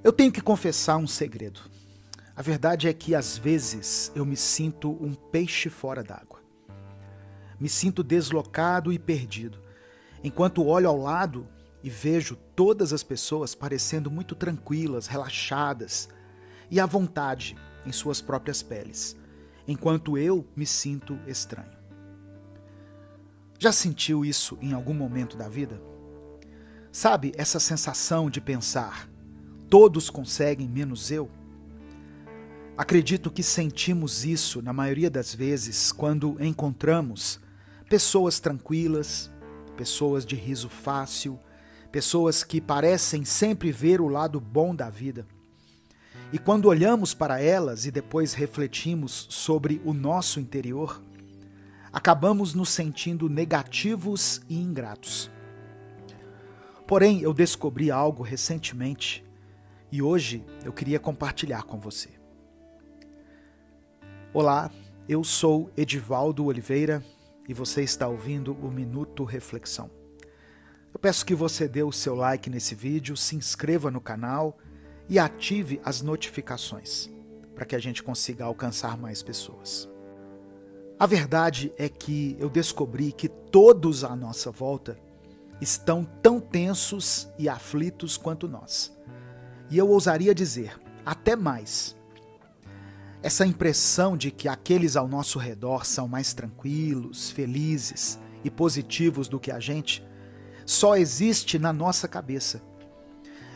Eu tenho que confessar um segredo. A verdade é que às vezes eu me sinto um peixe fora d'água. Me sinto deslocado e perdido, enquanto olho ao lado e vejo todas as pessoas parecendo muito tranquilas, relaxadas e à vontade em suas próprias peles, enquanto eu me sinto estranho. Já sentiu isso em algum momento da vida? Sabe essa sensação de pensar, todos conseguem menos eu? Acredito que sentimos isso na maioria das vezes quando encontramos pessoas tranquilas, pessoas de riso fácil, pessoas que parecem sempre ver o lado bom da vida. E quando olhamos para elas e depois refletimos sobre o nosso interior, acabamos nos sentindo negativos e ingratos. Porém, eu descobri algo recentemente e hoje eu queria compartilhar com você. Olá, eu sou Edivaldo Oliveira e você está ouvindo o Minuto Reflexão. Eu peço que você dê o seu like nesse vídeo, se inscreva no canal e ative as notificações para que a gente consiga alcançar mais pessoas. A verdade é que eu descobri que todos à nossa volta estão tão tensos e aflitos quanto nós. E eu ousaria dizer, até mais. Essa impressão de que aqueles ao nosso redor são mais tranquilos, felizes e positivos do que a gente, só existe na nossa cabeça.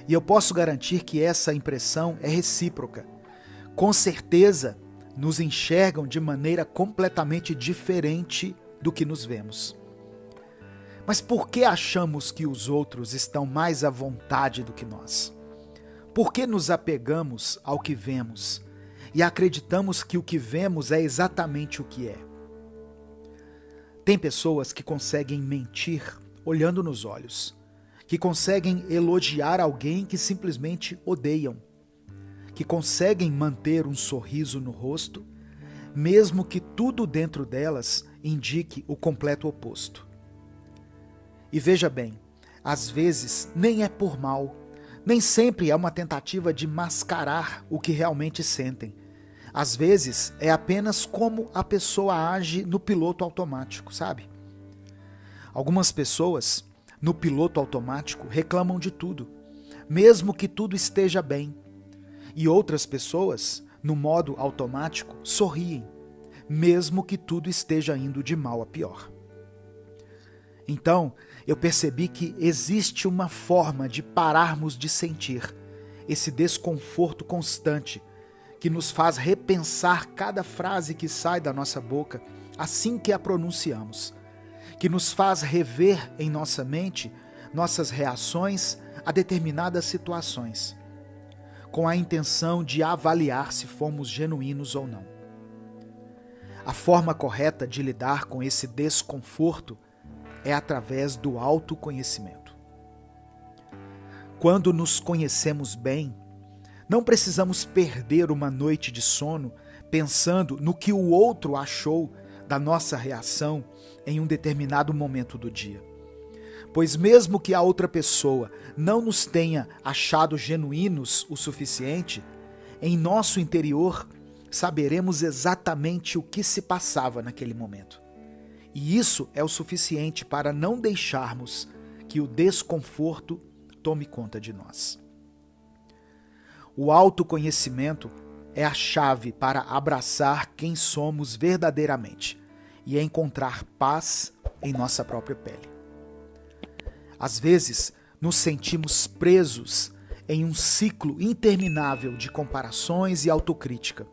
E eu posso garantir que essa impressão é recíproca. Com certeza, nos enxergam de maneira completamente diferente do que nos vemos. Mas por que achamos que os outros estão mais à vontade do que nós? Por que nos apegamos ao que vemos e acreditamos que o que vemos é exatamente o que é? Tem pessoas que conseguem mentir olhando nos olhos, que conseguem elogiar alguém que simplesmente odeiam, que conseguem manter um sorriso no rosto, mesmo que tudo dentro delas indique o completo oposto. E veja bem, às vezes nem é por mal, nem sempre é uma tentativa de mascarar o que realmente sentem. Às vezes é apenas como a pessoa age no piloto automático, sabe? Algumas pessoas, no piloto automático, reclamam de tudo, mesmo que tudo esteja bem. E outras pessoas, no modo automático, sorriem, mesmo que tudo esteja indo de mal a pior. Então, eu percebi que existe uma forma de pararmos de sentir esse desconforto constante que nos faz repensar cada frase que sai da nossa boca assim que a pronunciamos, que nos faz rever em nossa mente nossas reações a determinadas situações, com a intenção de avaliar se fomos genuínos ou não. A forma correta de lidar com esse desconforto é através do autoconhecimento. Quando nos conhecemos bem, não precisamos perder uma noite de sono pensando no que o outro achou da nossa reação em um determinado momento do dia. Pois mesmo que a outra pessoa não nos tenha achado genuínos o suficiente, em nosso interior saberemos exatamente o que se passava naquele momento. E isso é o suficiente para não deixarmos que o desconforto tome conta de nós. O autoconhecimento é a chave para abraçar quem somos verdadeiramente e encontrar paz em nossa própria pele. Às vezes, nos sentimos presos em um ciclo interminável de comparações e autocrítica.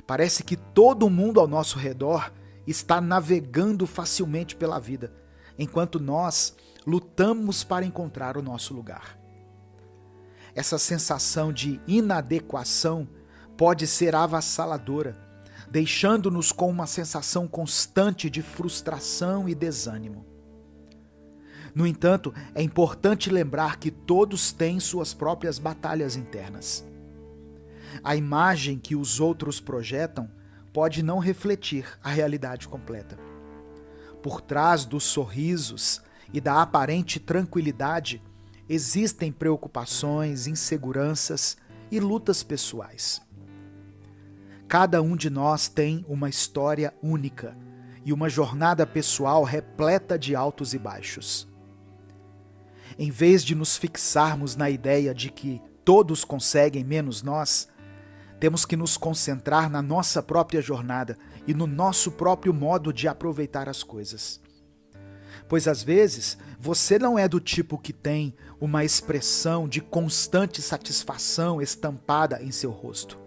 Parece que todo mundo ao nosso redor está navegando facilmente pela vida, enquanto nós lutamos para encontrar o nosso lugar. Essa sensação de inadequação pode ser avassaladora, deixando-nos com uma sensação constante de frustração e desânimo. No entanto, é importante lembrar que todos têm suas próprias batalhas internas. A imagem que os outros projetam pode não refletir a realidade completa. Por trás dos sorrisos e da aparente tranquilidade existem preocupações, inseguranças e lutas pessoais. Cada um de nós tem uma história única e uma jornada pessoal repleta de altos e baixos. Em vez de nos fixarmos na ideia de que todos conseguem menos nós, temos que nos concentrar na nossa própria jornada e no nosso próprio modo de aproveitar as coisas. Pois às vezes você não é do tipo que tem uma expressão de constante satisfação estampada em seu rosto,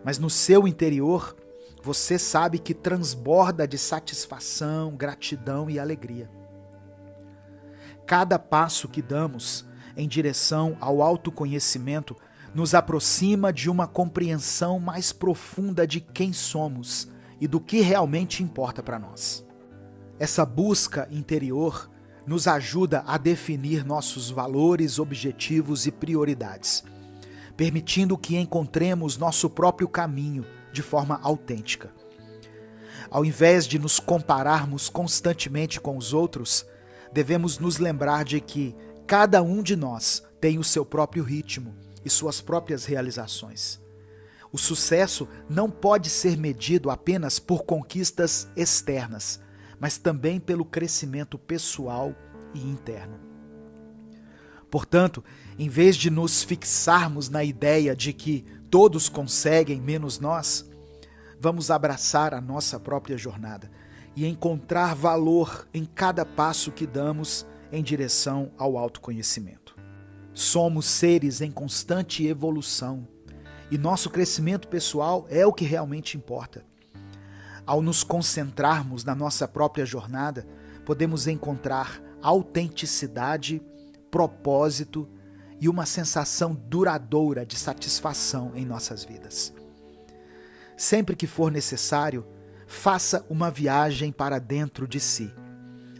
mas no seu interior você sabe que transborda de satisfação, gratidão e alegria. Cada passo que damos em direção ao autoconhecimento nos aproxima de uma compreensão mais profunda de quem somos e do que realmente importa para nós. Essa busca interior nos ajuda a definir nossos valores, objetivos e prioridades, permitindo que encontremos nosso próprio caminho de forma autêntica. Ao invés de nos compararmos constantemente com os outros, devemos nos lembrar de que cada um de nós tem o seu próprio ritmo e suas próprias realizações. O sucesso não pode ser medido apenas por conquistas externas, mas também pelo crescimento pessoal e interno. Portanto, em vez de nos fixarmos na ideia de que todos conseguem menos nós, vamos abraçar a nossa própria jornada e encontrar valor em cada passo que damos em direção ao autoconhecimento. Somos seres em constante evolução e nosso crescimento pessoal é o que realmente importa. Ao nos concentrarmos na nossa própria jornada, podemos encontrar autenticidade, propósito e uma sensação duradoura de satisfação em nossas vidas. Sempre que for necessário, faça uma viagem para dentro de si.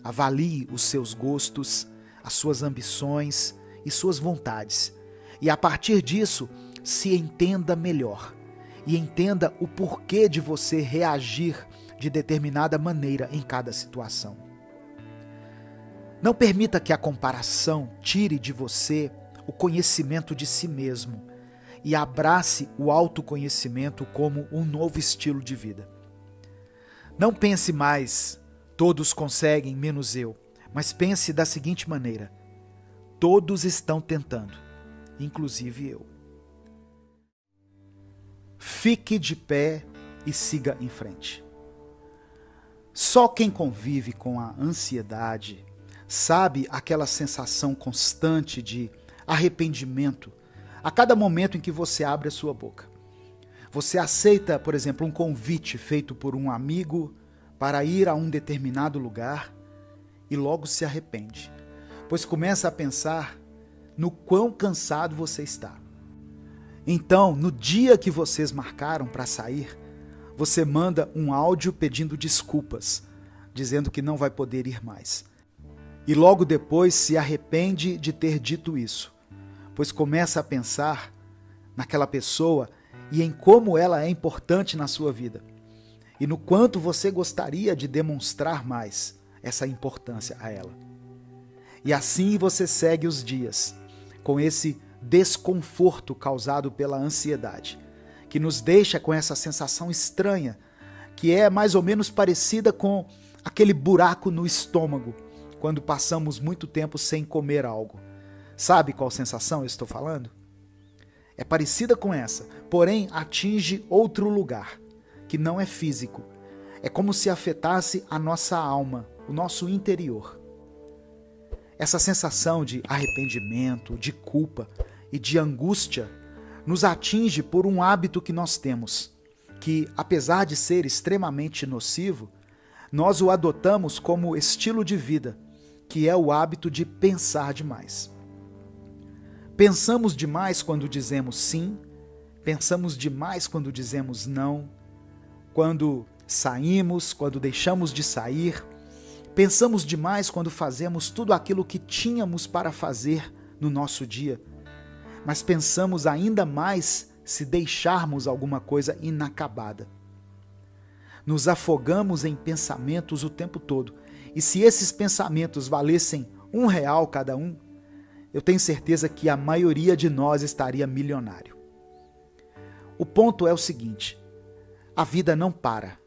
Avalie os seus gostos, as suas ambições e suas vontades. E a partir disso, se entenda melhor. E entenda o porquê de você reagir de determinada maneira em cada situação. Não permita que a comparação tire de você o conhecimento de si mesmo e abrace o autoconhecimento como um novo estilo de vida. Não pense mais, todos conseguem menos eu, mas pense da seguinte maneira: todos estão tentando, inclusive eu. Fique de pé e siga em frente. Só quem convive com a ansiedade sabe aquela sensação constante de arrependimento a cada momento em que você abre a sua boca. Você aceita, por exemplo, um convite feito por um amigo para ir a um determinado lugar e logo se arrepende, pois começa a pensar no quão cansado você está. Então, no dia que vocês marcaram para sair, você manda um áudio pedindo desculpas, dizendo que não vai poder ir mais. E logo depois se arrepende de ter dito isso, pois começa a pensar naquela pessoa e em como ela é importante na sua vida, e no quanto você gostaria de demonstrar mais essa importância a ela. E assim você segue os dias, com esse desconforto causado pela ansiedade, que nos deixa com essa sensação estranha, que é mais ou menos parecida com aquele buraco no estômago, quando passamos muito tempo sem comer algo. Sabe qual sensação eu estou falando? É parecida com essa, porém atinge outro lugar, que não é físico. É como se afetasse a nossa alma, o nosso interior. Essa sensação de arrependimento, de culpa e de angústia nos atinge por um hábito que nós temos, que, apesar de ser extremamente nocivo, nós o adotamos como estilo de vida, que é o hábito de pensar demais. Pensamos demais quando dizemos sim, pensamos demais quando dizemos não, quando saímos, quando deixamos de sair, pensamos demais quando fazemos tudo aquilo que tínhamos para fazer no nosso dia, mas pensamos ainda mais se deixarmos alguma coisa inacabada. Nos afogamos em pensamentos o tempo todo, e se esses pensamentos valessem R$1 cada um, eu tenho certeza que a maioria de nós estaria milionário. O ponto é o seguinte: a vida não para,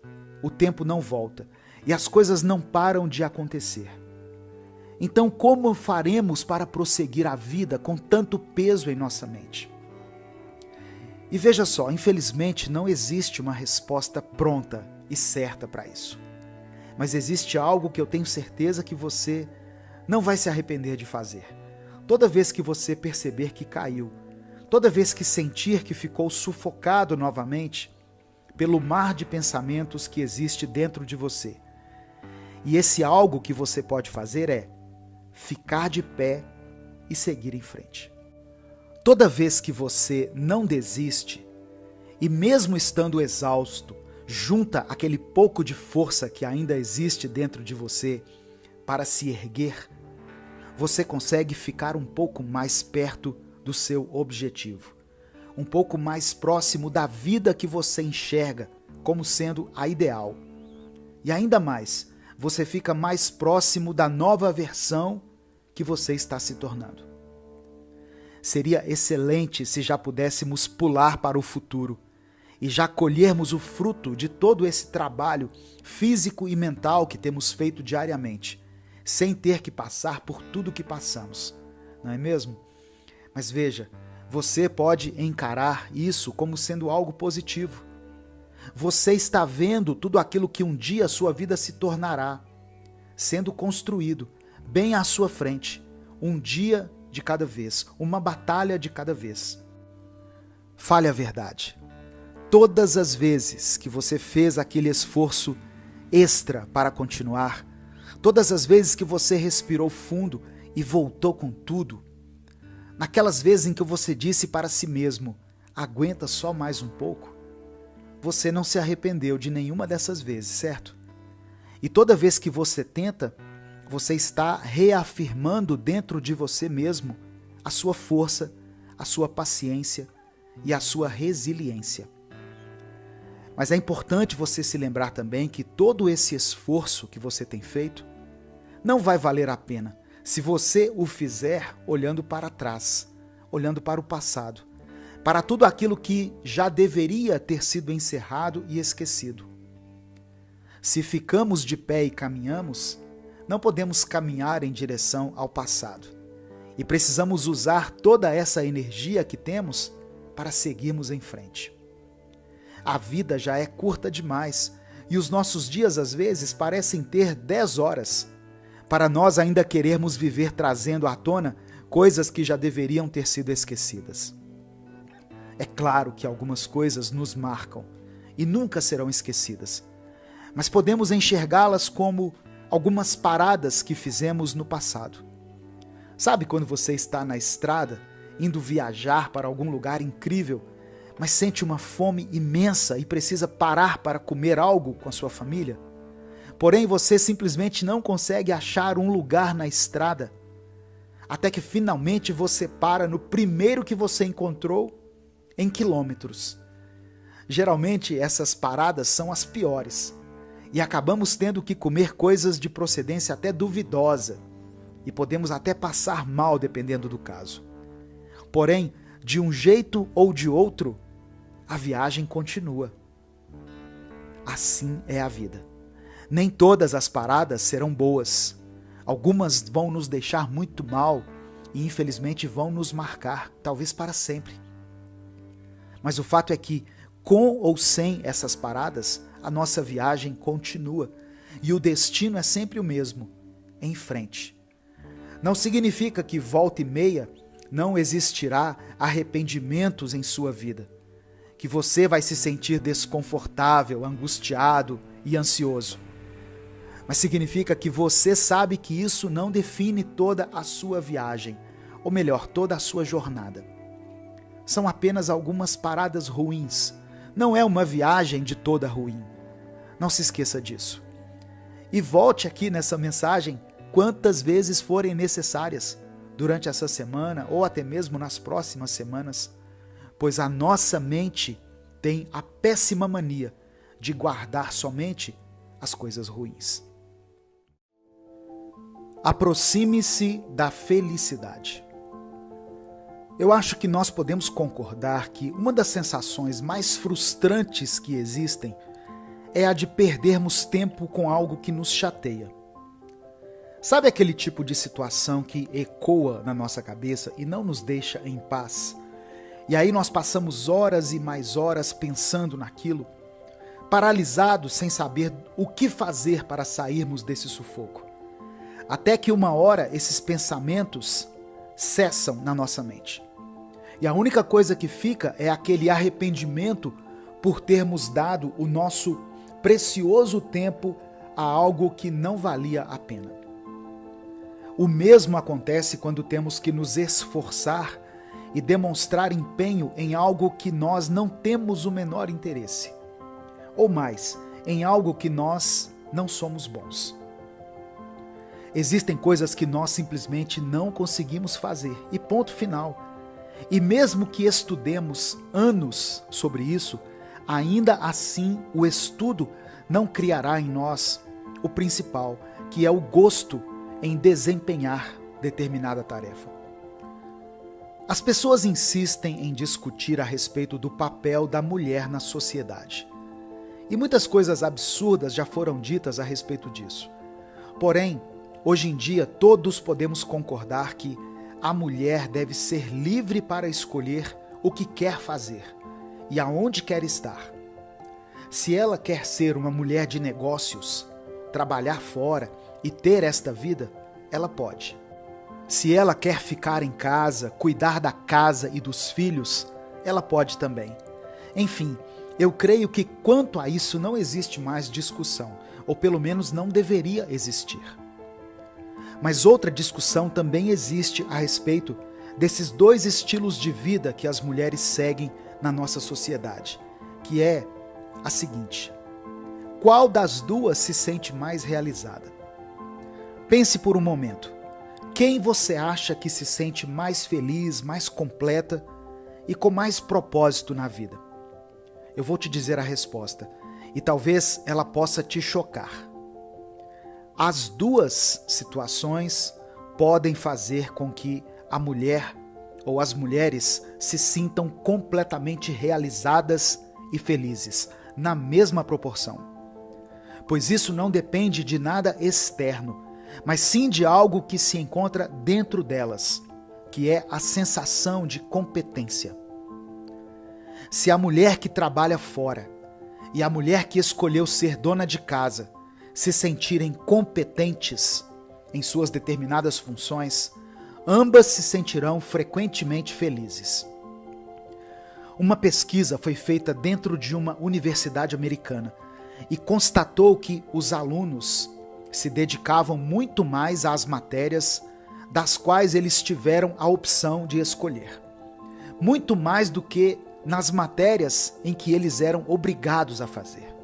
o tempo não volta e as coisas não param de acontecer. Então, como faremos para prosseguir a vida com tanto peso em nossa mente? E veja só, infelizmente não existe uma resposta pronta e certa para isso. Mas existe algo que eu tenho certeza que você não vai se arrepender de fazer. Toda vez que você perceber que caiu, toda vez que sentir que ficou sufocado novamente pelo mar de pensamentos que existe dentro de você. E esse algo que você pode fazer é ficar de pé e seguir em frente. Toda vez que você não desiste, e mesmo estando exausto, junta aquele pouco de força que ainda existe dentro de você para se erguer, você consegue ficar um pouco mais perto do seu objetivo, um pouco mais próximo da vida que você enxerga como sendo a ideal. E ainda mais, você fica mais próximo da nova versão que você está se tornando. Seria excelente se já pudéssemos pular para o futuro e já colhermos o fruto de todo esse trabalho físico e mental que temos feito diariamente, sem ter que passar por tudo que passamos, não é mesmo? Mas veja, você pode encarar isso como sendo algo positivo. Você está vendo tudo aquilo que um dia a sua vida se tornará, sendo construído bem à sua frente, um dia de cada vez, uma batalha de cada vez. Fale a verdade. Todas as vezes que você fez aquele esforço extra para continuar, todas as vezes que você respirou fundo e voltou com tudo, naquelas vezes em que você disse para si mesmo, aguenta só mais um pouco, você não se arrependeu de nenhuma dessas vezes, certo? E toda vez que você tenta, você está reafirmando dentro de você mesmo a sua força, a sua paciência e a sua resiliência. Mas é importante você se lembrar também que todo esse esforço que você tem feito não vai valer a pena se você o fizer olhando para trás, olhando para o passado, para tudo aquilo que já deveria ter sido encerrado e esquecido. Se ficamos de pé e caminhamos, não podemos caminhar em direção ao passado. E precisamos usar toda essa energia que temos para seguirmos em frente. A vida já é curta demais e os nossos dias às vezes parecem ter 10 horas, para nós ainda querermos viver trazendo à tona coisas que já deveriam ter sido esquecidas. É claro que algumas coisas nos marcam e nunca serão esquecidas, mas podemos enxergá-las como algumas paradas que fizemos no passado. Sabe quando você está na estrada, indo viajar para algum lugar incrível, mas sente uma fome imensa e precisa parar para comer algo com a sua família? Porém, você simplesmente não consegue achar um lugar na estrada, até que finalmente você para no primeiro que você encontrou em quilômetros. Geralmente essas paradas são as piores e acabamos tendo que comer coisas de procedência até duvidosa e podemos até passar mal dependendo do caso. Porém, de um jeito ou de outro, a viagem continua. Assim é a vida. Nem todas as paradas serão boas. Algumas vão nos deixar muito mal e infelizmente vão nos marcar, talvez para sempre. Mas o fato é que, com ou sem essas paradas, a nossa viagem continua e o destino é sempre o mesmo, em frente. Não significa que volta e meia não existirá arrependimentos em sua vida, que você vai se sentir desconfortável, angustiado e ansioso. Mas significa que você sabe que isso não define toda a sua viagem, ou melhor, toda a sua jornada. São apenas algumas paradas ruins, não é uma viagem de toda ruim. Não se esqueça disso. E volte aqui nessa mensagem quantas vezes forem necessárias durante essa semana ou até mesmo nas próximas semanas, pois a nossa mente tem a péssima mania de guardar somente as coisas ruins. Aproxime-se da felicidade. Eu acho que nós podemos concordar que uma das sensações mais frustrantes que existem é a de perdermos tempo com algo que nos chateia. Sabe aquele tipo de situação que ecoa na nossa cabeça e não nos deixa em paz? E aí nós passamos horas e mais horas pensando naquilo, paralisados sem saber o que fazer para sairmos desse sufoco. Até que uma hora esses pensamentos cessam na nossa mente. E a única coisa que fica é aquele arrependimento por termos dado o nosso precioso tempo a algo que não valia a pena. O mesmo acontece quando temos que nos esforçar e demonstrar empenho em algo que nós não temos o menor interesse. Ou mais, em algo que nós não somos bons. Existem coisas que nós simplesmente não conseguimos fazer, e ponto final. E mesmo que estudemos anos sobre isso, ainda assim o estudo não criará em nós o principal, que é o gosto em desempenhar determinada tarefa. As pessoas insistem em discutir a respeito do papel da mulher na sociedade. E muitas coisas absurdas já foram ditas a respeito disso. Porém, hoje em dia todos podemos concordar que a mulher deve ser livre para escolher o que quer fazer e aonde quer estar. Se ela quer ser uma mulher de negócios, trabalhar fora e ter esta vida, ela pode. Se ela quer ficar em casa, cuidar da casa e dos filhos, ela pode também. Enfim, eu creio que quanto a isso não existe mais discussão, ou pelo menos não deveria existir. Mas outra discussão também existe a respeito desses dois estilos de vida que as mulheres seguem na nossa sociedade, que é a seguinte: qual das duas se sente mais realizada? Pense por um momento. Quem você acha que se sente mais feliz, mais completa e com mais propósito na vida? Eu vou te dizer a resposta, e talvez ela possa te chocar. As duas situações podem fazer com que a mulher ou as mulheres se sintam completamente realizadas e felizes, na mesma proporção. Pois isso não depende de nada externo, mas sim de algo que se encontra dentro delas, que é a sensação de competência. Se a mulher que trabalha fora e a mulher que escolheu ser dona de casa se sentirem competentes em suas determinadas funções, ambas se sentirão frequentemente felizes. Uma pesquisa foi feita dentro de uma universidade americana e constatou que os alunos se dedicavam muito mais às matérias das quais eles tiveram a opção de escolher. Muito mais do que nas matérias em que eles eram obrigados a fazer.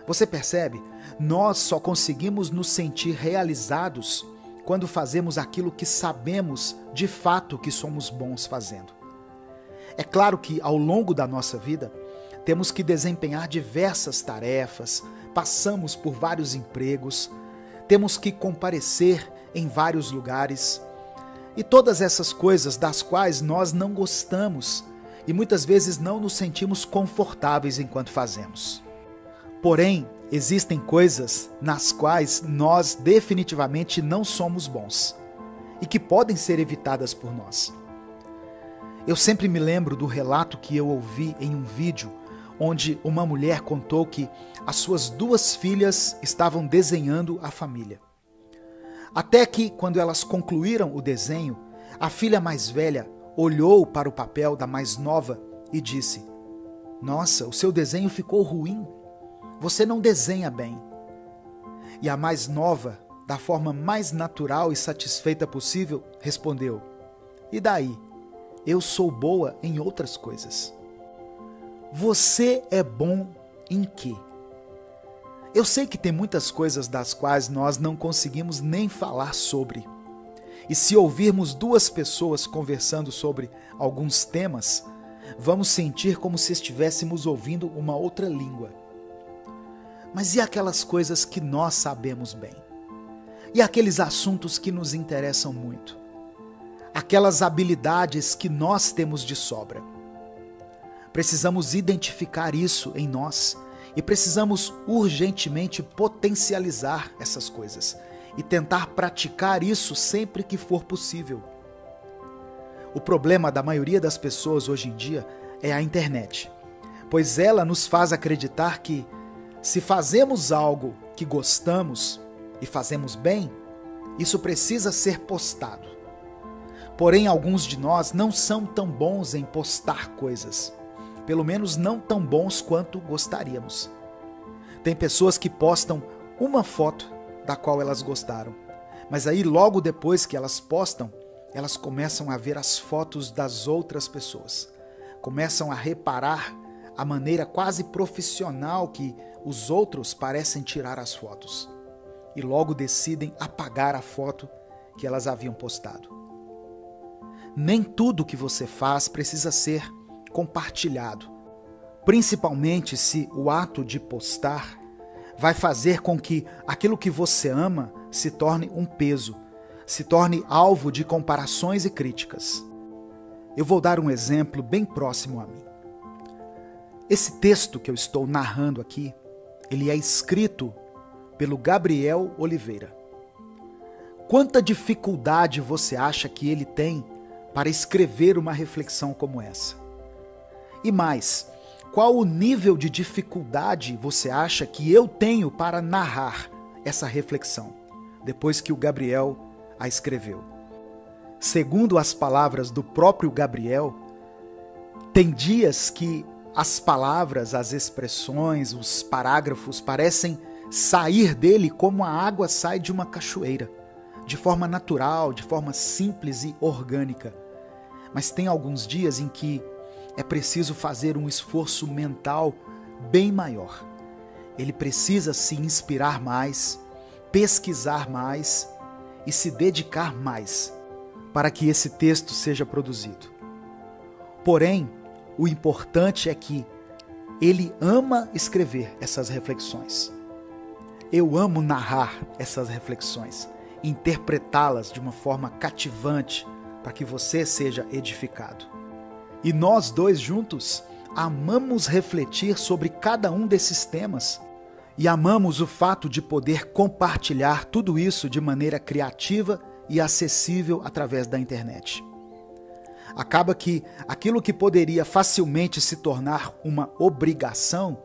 Você percebe? Nós só conseguimos nos sentir realizados quando fazemos aquilo que sabemos de fato que somos bons fazendo. É claro que ao longo da nossa vida temos que desempenhar diversas tarefas, passamos por vários empregos, temos que comparecer em vários lugares e todas essas coisas das quais nós não gostamos e muitas vezes não nos sentimos confortáveis enquanto fazemos. Porém, existem coisas nas quais nós definitivamente não somos bons e que podem ser evitadas por nós. Eu sempre me lembro do relato que eu ouvi em um vídeo onde uma mulher contou que as suas 2 filhas estavam desenhando a família. Até que, quando elas concluíram o desenho, a filha mais velha olhou para o papel da mais nova e disse: "Nossa, o seu desenho ficou ruim. Você não desenha bem." E a mais nova, da forma mais natural e satisfeita possível, respondeu: "E daí? Eu sou boa em outras coisas." Você é bom em quê? Eu sei que tem muitas coisas das quais nós não conseguimos nem falar sobre. E se ouvirmos 2 pessoas conversando sobre alguns temas, vamos sentir como se estivéssemos ouvindo uma outra língua. Mas e aquelas coisas que nós sabemos bem? E aqueles assuntos que nos interessam muito? aquelas habilidades que nós temos de sobra. Precisamos identificar isso em nós e precisamos urgentemente potencializar essas coisas e tentar praticar isso sempre que for possível. O problema da maioria das pessoas hoje em dia é a internet, pois ela nos faz acreditar que, se fazemos algo que gostamos e fazemos bem, isso precisa ser postado. Porém, alguns de nós não são tão bons em postar coisas, pelo menos não tão bons quanto gostaríamos. Tem pessoas que postam uma foto da qual elas gostaram, mas aí logo depois que elas postam, elas começam a ver as fotos das outras pessoas, começam a reparar a maneira quase profissional que os outros parecem tirar as fotos e logo decidem apagar a foto que elas haviam postado. Nem tudo que você faz precisa ser compartilhado, principalmente se o ato de postar vai fazer com que aquilo que você ama se torne um peso, se torne alvo de comparações e críticas. Eu vou dar um exemplo bem próximo a mim. Esse texto que eu estou narrando aqui, ele é escrito pelo Gabriel Oliveira. Quanta dificuldade você acha que ele tem para escrever uma reflexão como essa? E mais, qual o nível de dificuldade você acha que eu tenho para narrar essa reflexão, depois que o Gabriel a escreveu? Segundo as palavras do próprio Gabriel, tem dias que as palavras, as expressões, os parágrafos parecem sair dele como a água sai de uma cachoeira, de forma natural, de forma simples e orgânica. Mas tem alguns dias em que é preciso fazer um esforço mental bem maior. Ele precisa se inspirar mais, pesquisar mais e se dedicar mais para que esse texto seja produzido. Porém, o importante é que ele ama escrever essas reflexões. Eu amo narrar essas reflexões, interpretá-las de uma forma cativante para que você seja edificado. E nós dois juntos amamos refletir sobre cada um desses temas e amamos o fato de poder compartilhar tudo isso de maneira criativa e acessível através da internet. Acaba que aquilo que poderia facilmente se tornar uma obrigação,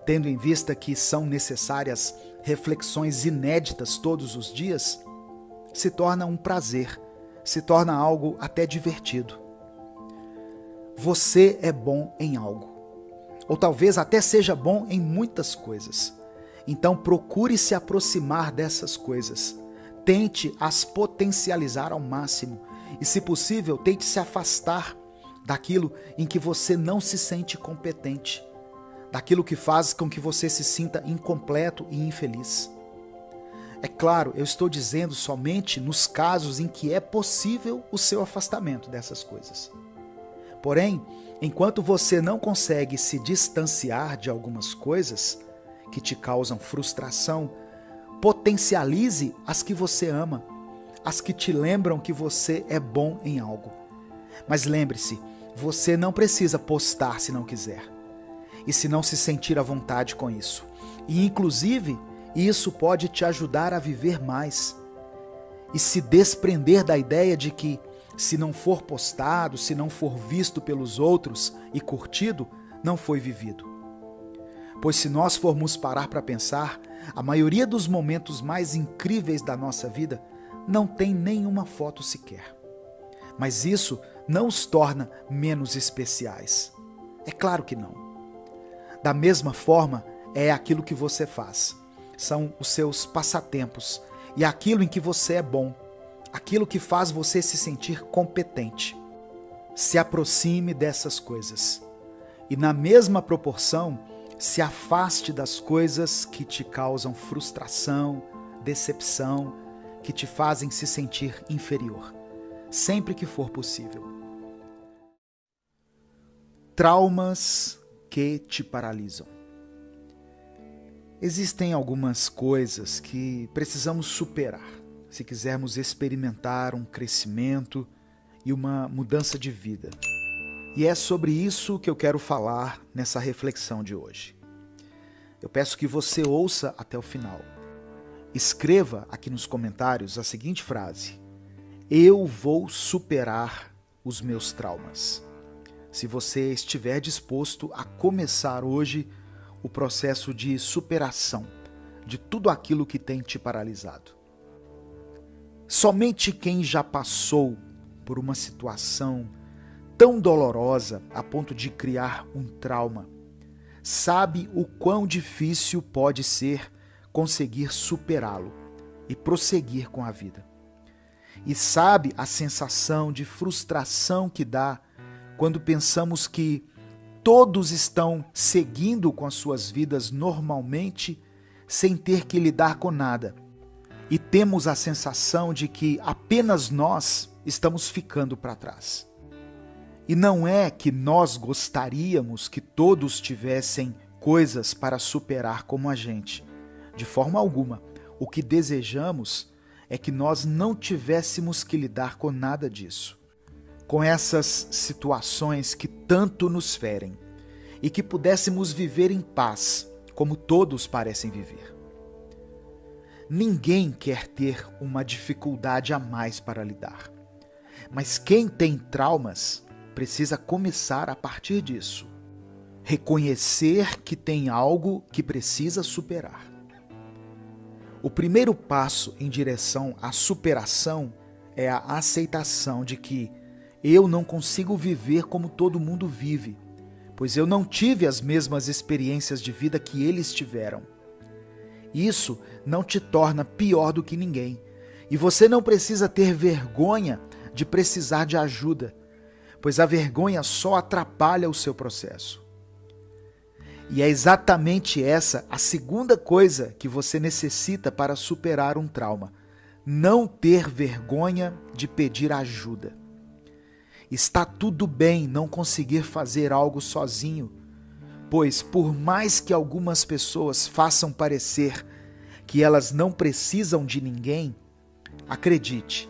tendo em vista que são necessárias reflexões inéditas todos os dias, se torna um prazer, se torna algo até divertido. Você é bom em algo, ou talvez até seja bom em muitas coisas. Então procure se aproximar dessas coisas, tente as potencializar ao máximo e, se possível, tente se afastar daquilo em que você não se sente competente, daquilo que faz com que você se sinta incompleto e infeliz. É claro, eu estou dizendo somente nos casos em que é possível o seu afastamento dessas coisas. Porém, enquanto você não consegue se distanciar de algumas coisas que te causam frustração, potencialize as que você ama, as que te lembram que você é bom em algo. Mas lembre-se, você não precisa postar se não quiser, e se não se sentir à vontade com isso. E inclusive, isso pode te ajudar a viver mais e se desprender da ideia de que, se não for postado, se não for visto pelos outros e curtido, não foi vivido. Pois se nós formos parar para pensar, a maioria dos momentos mais incríveis da nossa vida não tem nenhuma foto sequer. Mas isso não os torna menos especiais. É claro que não. Da mesma forma, é aquilo que você faz. São os seus passatempos e aquilo em que você é bom, aquilo que faz você se sentir competente. Se aproxime dessas coisas e, na mesma proporção, se afaste das coisas que te causam frustração, decepção, que te fazem se sentir inferior, sempre que for possível. Traumas que te paralisam. Existem algumas coisas que precisamos superar se quisermos experimentar um crescimento e uma mudança de vida. E é sobre isso que eu quero falar nessa reflexão de hoje. Eu peço que você ouça até o final. Escreva aqui nos comentários a seguinte frase: eu vou superar os meus traumas. Se você estiver disposto a começar hoje o processo de superação de tudo aquilo que tem te paralisado. Somente quem já passou por uma situação tão dolorosa a ponto de criar um trauma sabe o quão difícil pode ser conseguir superá-lo e prosseguir com a vida. E sabe a sensação de frustração que dá quando pensamos que todos estão seguindo com as suas vidas normalmente, sem ter que lidar com nada. E temos a sensação de que apenas nós estamos ficando para trás. E não é que nós gostaríamos que todos tivessem coisas para superar como a gente. De forma alguma. O que desejamos é que nós não tivéssemos que lidar com nada disso. Com essas situações que tanto nos ferem. E que pudéssemos viver em paz, como todos parecem viver. Ninguém quer ter uma dificuldade a mais para lidar. Mas quem tem traumas precisa começar a partir disso. Reconhecer que tem algo que precisa superar. O primeiro passo em direção à superação é a aceitação de que eu não consigo viver como todo mundo vive, pois eu não tive as mesmas experiências de vida que eles tiveram. Isso não te torna pior do que ninguém, e você não precisa ter vergonha de precisar de ajuda, pois a vergonha só atrapalha o seu processo. E é exatamente essa a segunda coisa que você necessita para superar um trauma: não ter vergonha de pedir ajuda. Está tudo bem não conseguir fazer algo sozinho, pois por mais que algumas pessoas façam parecer que elas não precisam de ninguém, acredite,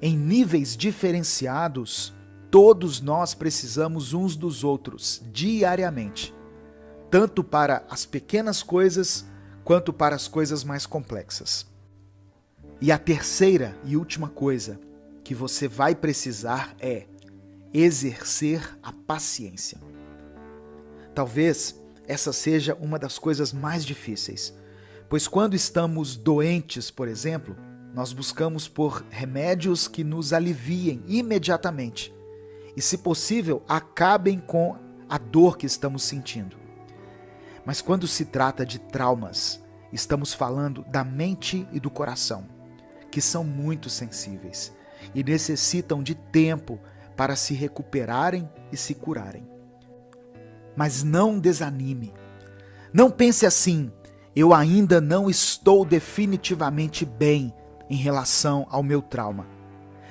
em níveis diferenciados, todos nós precisamos uns dos outros diariamente, tanto para as pequenas coisas quanto para as coisas mais complexas. E a terceira e última coisa que você vai precisar é exercer a paciência. Talvez essa seja uma das coisas mais difíceis, pois quando estamos doentes, por exemplo, nós buscamos por remédios que nos aliviem imediatamente e, se possível, acabem com a dor que estamos sentindo. Mas quando se trata de traumas, estamos falando da mente e do coração, que são muito sensíveis e necessitam de tempo para se recuperarem e se curarem. Mas não desanime. Não pense assim: eu ainda não estou definitivamente bem em relação ao meu trauma.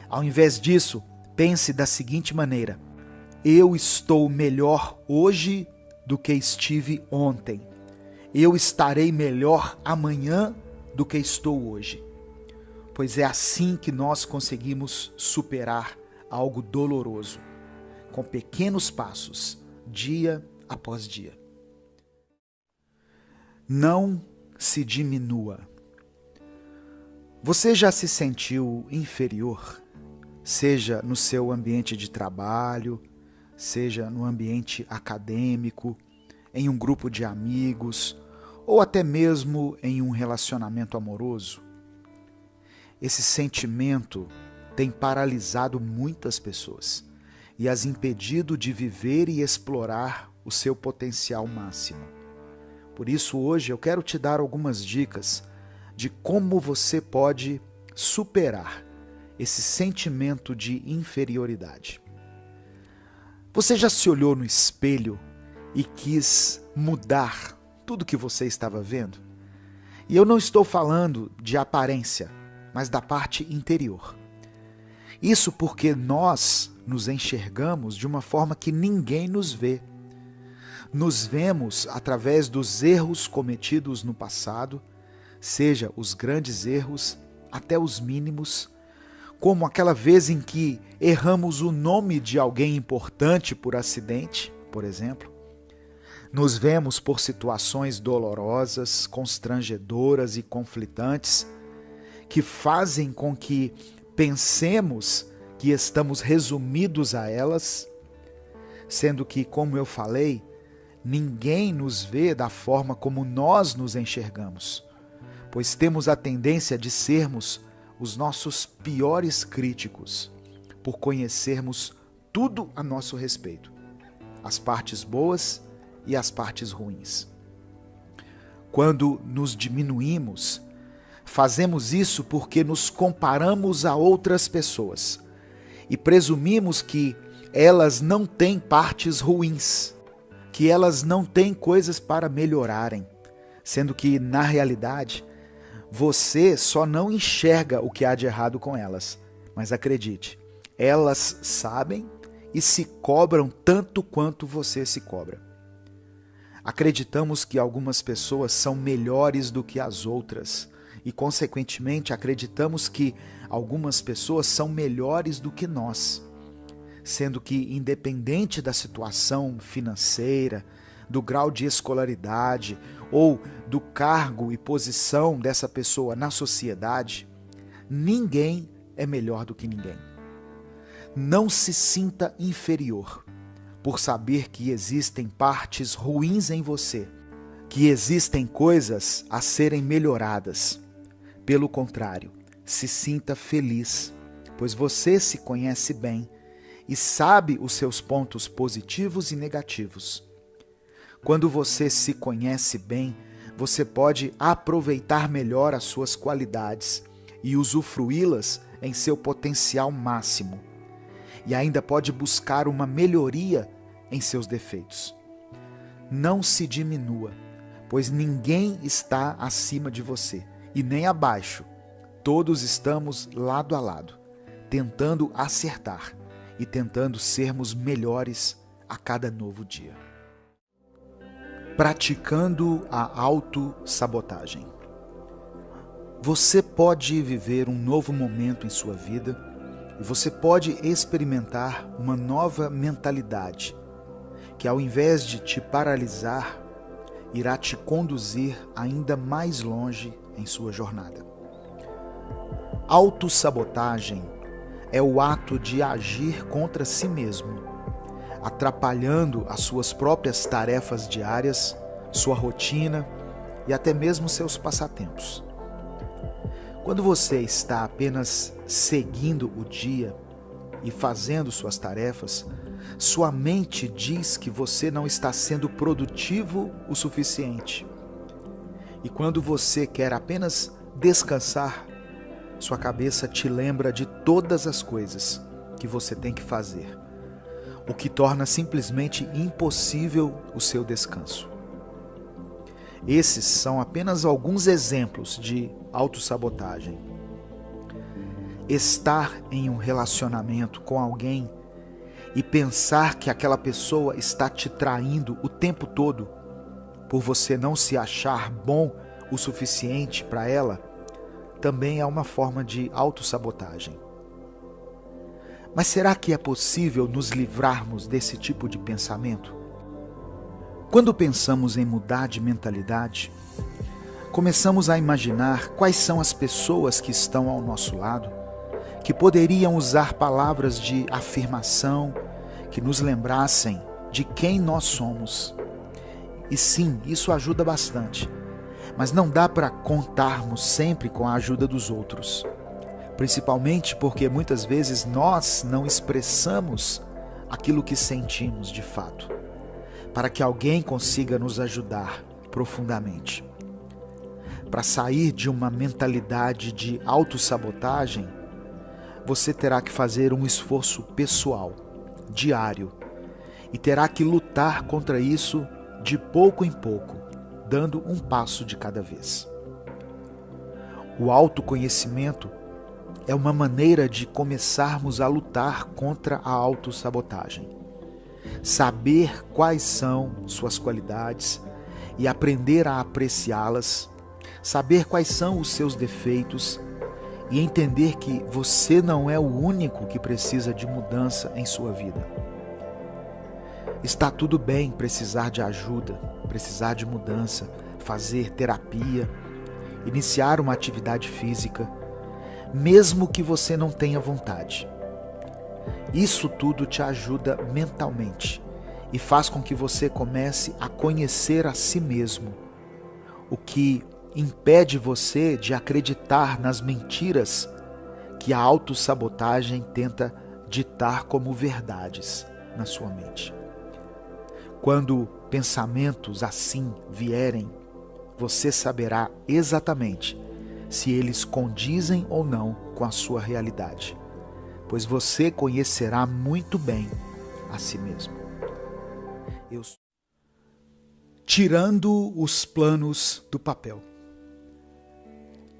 Ao invés disso, pense da seguinte maneira: eu estou melhor hoje do que estive ontem. Eu estarei melhor amanhã do que estou hoje. Pois é assim que nós conseguimos superar algo doloroso, com pequenos passos, dia após dia. Não se diminua. Você já se sentiu inferior, seja no seu ambiente de trabalho, seja no ambiente acadêmico, em um grupo de amigos, ou até mesmo em um relacionamento amoroso? Esse sentimento tem paralisado muitas pessoas e as impedido de viver e explorar o seu potencial máximo. Por isso, hoje eu quero te dar algumas dicas de como você pode superar esse sentimento de inferioridade. Você já se olhou no espelho e quis mudar tudo que você estava vendo? E eu não estou falando de aparência, mas da parte interior. Isso porque nós nos enxergamos de uma forma que ninguém nos vê. Nos vemos através dos erros cometidos no passado, seja os grandes erros até os mínimos, como aquela vez em que erramos o nome de alguém importante por acidente, por exemplo. Nos vemos por situações dolorosas, constrangedoras e conflitantes, que fazem com que pensemos que estamos resumidos a elas, sendo que, como eu falei, ninguém nos vê da forma como nós nos enxergamos, pois temos a tendência de sermos os nossos piores críticos, por conhecermos tudo a nosso respeito, as partes boas e as partes ruins. Quando nos diminuímos, fazemos isso porque nos comparamos a outras pessoas e presumimos que elas não têm partes ruins, que elas não têm coisas para melhorarem, sendo que, na realidade, você só não enxerga o que há de errado com elas. Mas acredite, elas sabem e se cobram tanto quanto você se cobra. Acreditamos que algumas pessoas são melhores do que as outras e, consequentemente, acreditamos que algumas pessoas são melhores do que nós, sendo que, independente da situação financeira, do grau de escolaridade ou do cargo e posição dessa pessoa na sociedade, ninguém é melhor do que ninguém. Não se sinta inferior por saber que existem partes ruins em você, que existem coisas a serem melhoradas. Pelo contrário, se sinta feliz, pois você se conhece bem e sabe os seus pontos positivos e negativos. Quando você se conhece bem, você pode aproveitar melhor as suas qualidades e usufruí-las em seu potencial máximo. E ainda pode buscar uma melhoria em seus defeitos. Não se diminua, pois ninguém está acima de você e nem abaixo. Todos estamos lado a lado, tentando acertar e tentando sermos melhores a cada novo dia. Praticando a autossabotagem. Você pode viver um novo momento em sua vida e você pode experimentar uma nova mentalidade que, ao invés de te paralisar, irá te conduzir ainda mais longe em sua jornada. Autossabotagem é o ato de agir contra si mesmo, atrapalhando as suas próprias tarefas diárias, sua rotina e até mesmo seus passatempos. Quando você está apenas seguindo o dia e fazendo suas tarefas, sua mente diz que você não está sendo produtivo o suficiente. E quando você quer apenas descansar, sua cabeça te lembra de todas as coisas que você tem que fazer, o que torna simplesmente impossível o seu descanso. Esses são apenas alguns exemplos de autossabotagem. Estar em um relacionamento com alguém e pensar que aquela pessoa está te traindo o tempo todo por você não se achar bom o suficiente para ela, também é uma forma de autossabotagem. Mas será que é possível nos livrarmos desse tipo de pensamento? Quando pensamos em mudar de mentalidade, começamos a imaginar quais são as pessoas que estão ao nosso lado, que poderiam usar palavras de afirmação que nos lembrassem de quem nós somos. E sim, isso ajuda bastante, mas não dá para contarmos sempre com a ajuda dos outros. Principalmente porque muitas vezes nós não expressamos aquilo que sentimos de fato, para que alguém consiga nos ajudar profundamente. Para sair de uma mentalidade de autossabotagem, você terá que fazer um esforço pessoal, diário, e terá que lutar contra isso de pouco em pouco, dando um passo de cada vez. O autoconhecimento é uma maneira de começarmos a lutar contra a autossabotagem. Saber quais são suas qualidades e aprender a apreciá-las, saber quais são os seus defeitos e entender que você não é o único que precisa de mudança em sua vida. Está tudo bem precisar de ajuda, precisar de mudança, fazer terapia, iniciar uma atividade física, mesmo que você não tenha vontade. Isso tudo te ajuda mentalmente e faz com que você comece a conhecer a si mesmo, o que impede você de acreditar nas mentiras que a autossabotagem tenta ditar como verdades na sua mente. Quando pensamentos assim vierem, você saberá exatamente se eles condizem ou não com a sua realidade, pois você conhecerá muito bem a si mesmo. Tirando os planos do papel.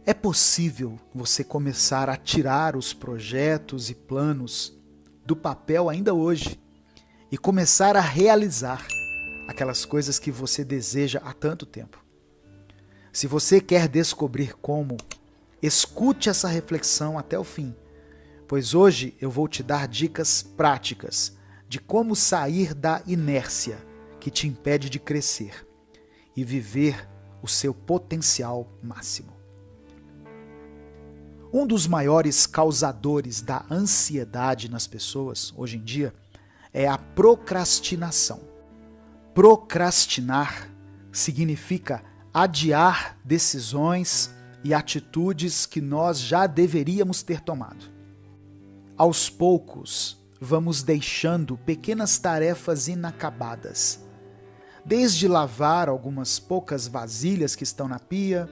É possível você começar a tirar os projetos e planos do papel ainda hoje e começar a realizar aquelas coisas que você deseja há tanto tempo. Se você quer descobrir como, escute essa reflexão até o fim, pois hoje eu vou te dar dicas práticas de como sair da inércia que te impede de crescer e viver o seu potencial máximo. Um dos maiores causadores da ansiedade nas pessoas hoje em dia é a procrastinação. Procrastinar significa adiar decisões e atitudes que nós já deveríamos ter tomado. Aos poucos, vamos deixando pequenas tarefas inacabadas, desde lavar algumas poucas vasilhas que estão na pia,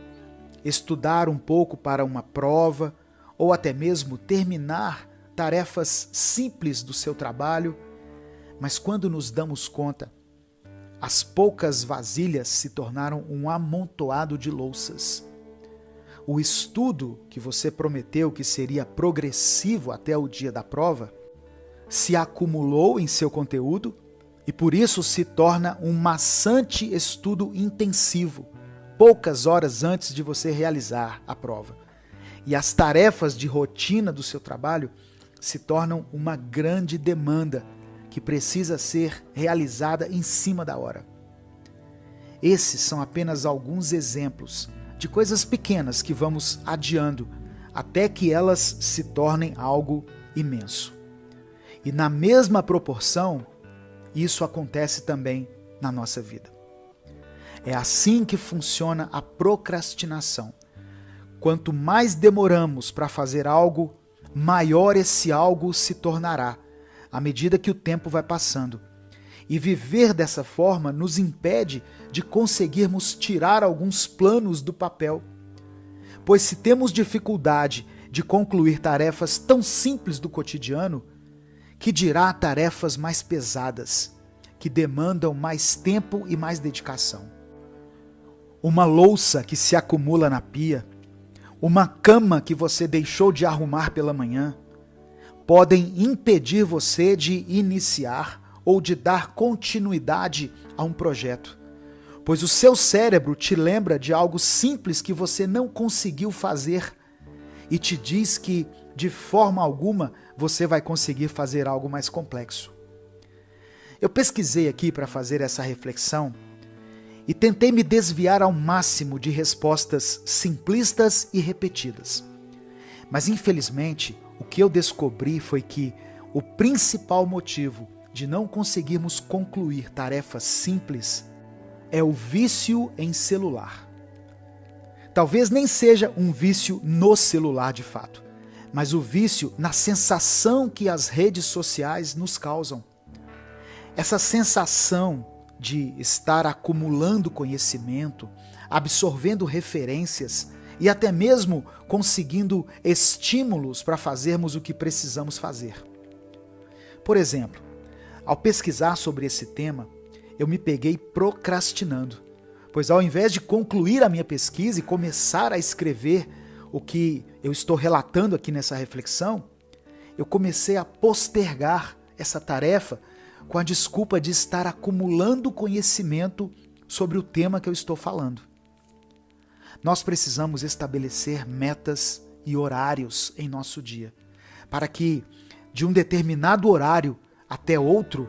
estudar um pouco para uma prova, ou até mesmo terminar tarefas simples do seu trabalho. Mas quando nos damos conta, as poucas vasilhas se tornaram um amontoado de louças. O estudo que você prometeu que seria progressivo até o dia da prova se acumulou em seu conteúdo e por isso se torna um maçante estudo intensivo, poucas horas antes de você realizar a prova. E as tarefas de rotina do seu trabalho se tornam uma grande demanda que precisa ser realizada em cima da hora. Esses são apenas alguns exemplos de coisas pequenas que vamos adiando até que elas se tornem algo imenso. E na mesma proporção, isso acontece também na nossa vida. É assim que funciona a procrastinação. Quanto mais demoramos para fazer algo, maior esse algo se tornará, à medida que o tempo vai passando. E viver dessa forma nos impede de conseguirmos tirar alguns planos do papel. Pois se temos dificuldade de concluir tarefas tão simples do cotidiano, que dirá tarefas mais pesadas, que demandam mais tempo e mais dedicação. Uma louça que se acumula na pia, uma cama que você deixou de arrumar pela manhã, podem impedir você de iniciar ou de dar continuidade a um projeto, pois o seu cérebro te lembra de algo simples que você não conseguiu fazer e te diz que, de forma alguma, você vai conseguir fazer algo mais complexo. Eu pesquisei aqui para fazer essa reflexão e tentei me desviar ao máximo de respostas simplistas e repetidas. Mas, infelizmente, o que eu descobri foi que o principal motivo de não conseguirmos concluir tarefas simples é o vício em celular. Talvez nem seja um vício no celular de fato, mas o vício na sensação que as redes sociais nos causam. Essa sensação de estar acumulando conhecimento, absorvendo referências e até mesmo conseguindo estímulos para fazermos o que precisamos fazer. Por exemplo, ao pesquisar sobre esse tema, eu me peguei procrastinando, pois ao invés de concluir a minha pesquisa e começar a escrever o que eu estou relatando aqui nessa reflexão, eu comecei a postergar essa tarefa com a desculpa de estar acumulando conhecimento sobre o tema que eu estou falando. Nós precisamos estabelecer metas e horários em nosso dia, para que de um determinado horário até outro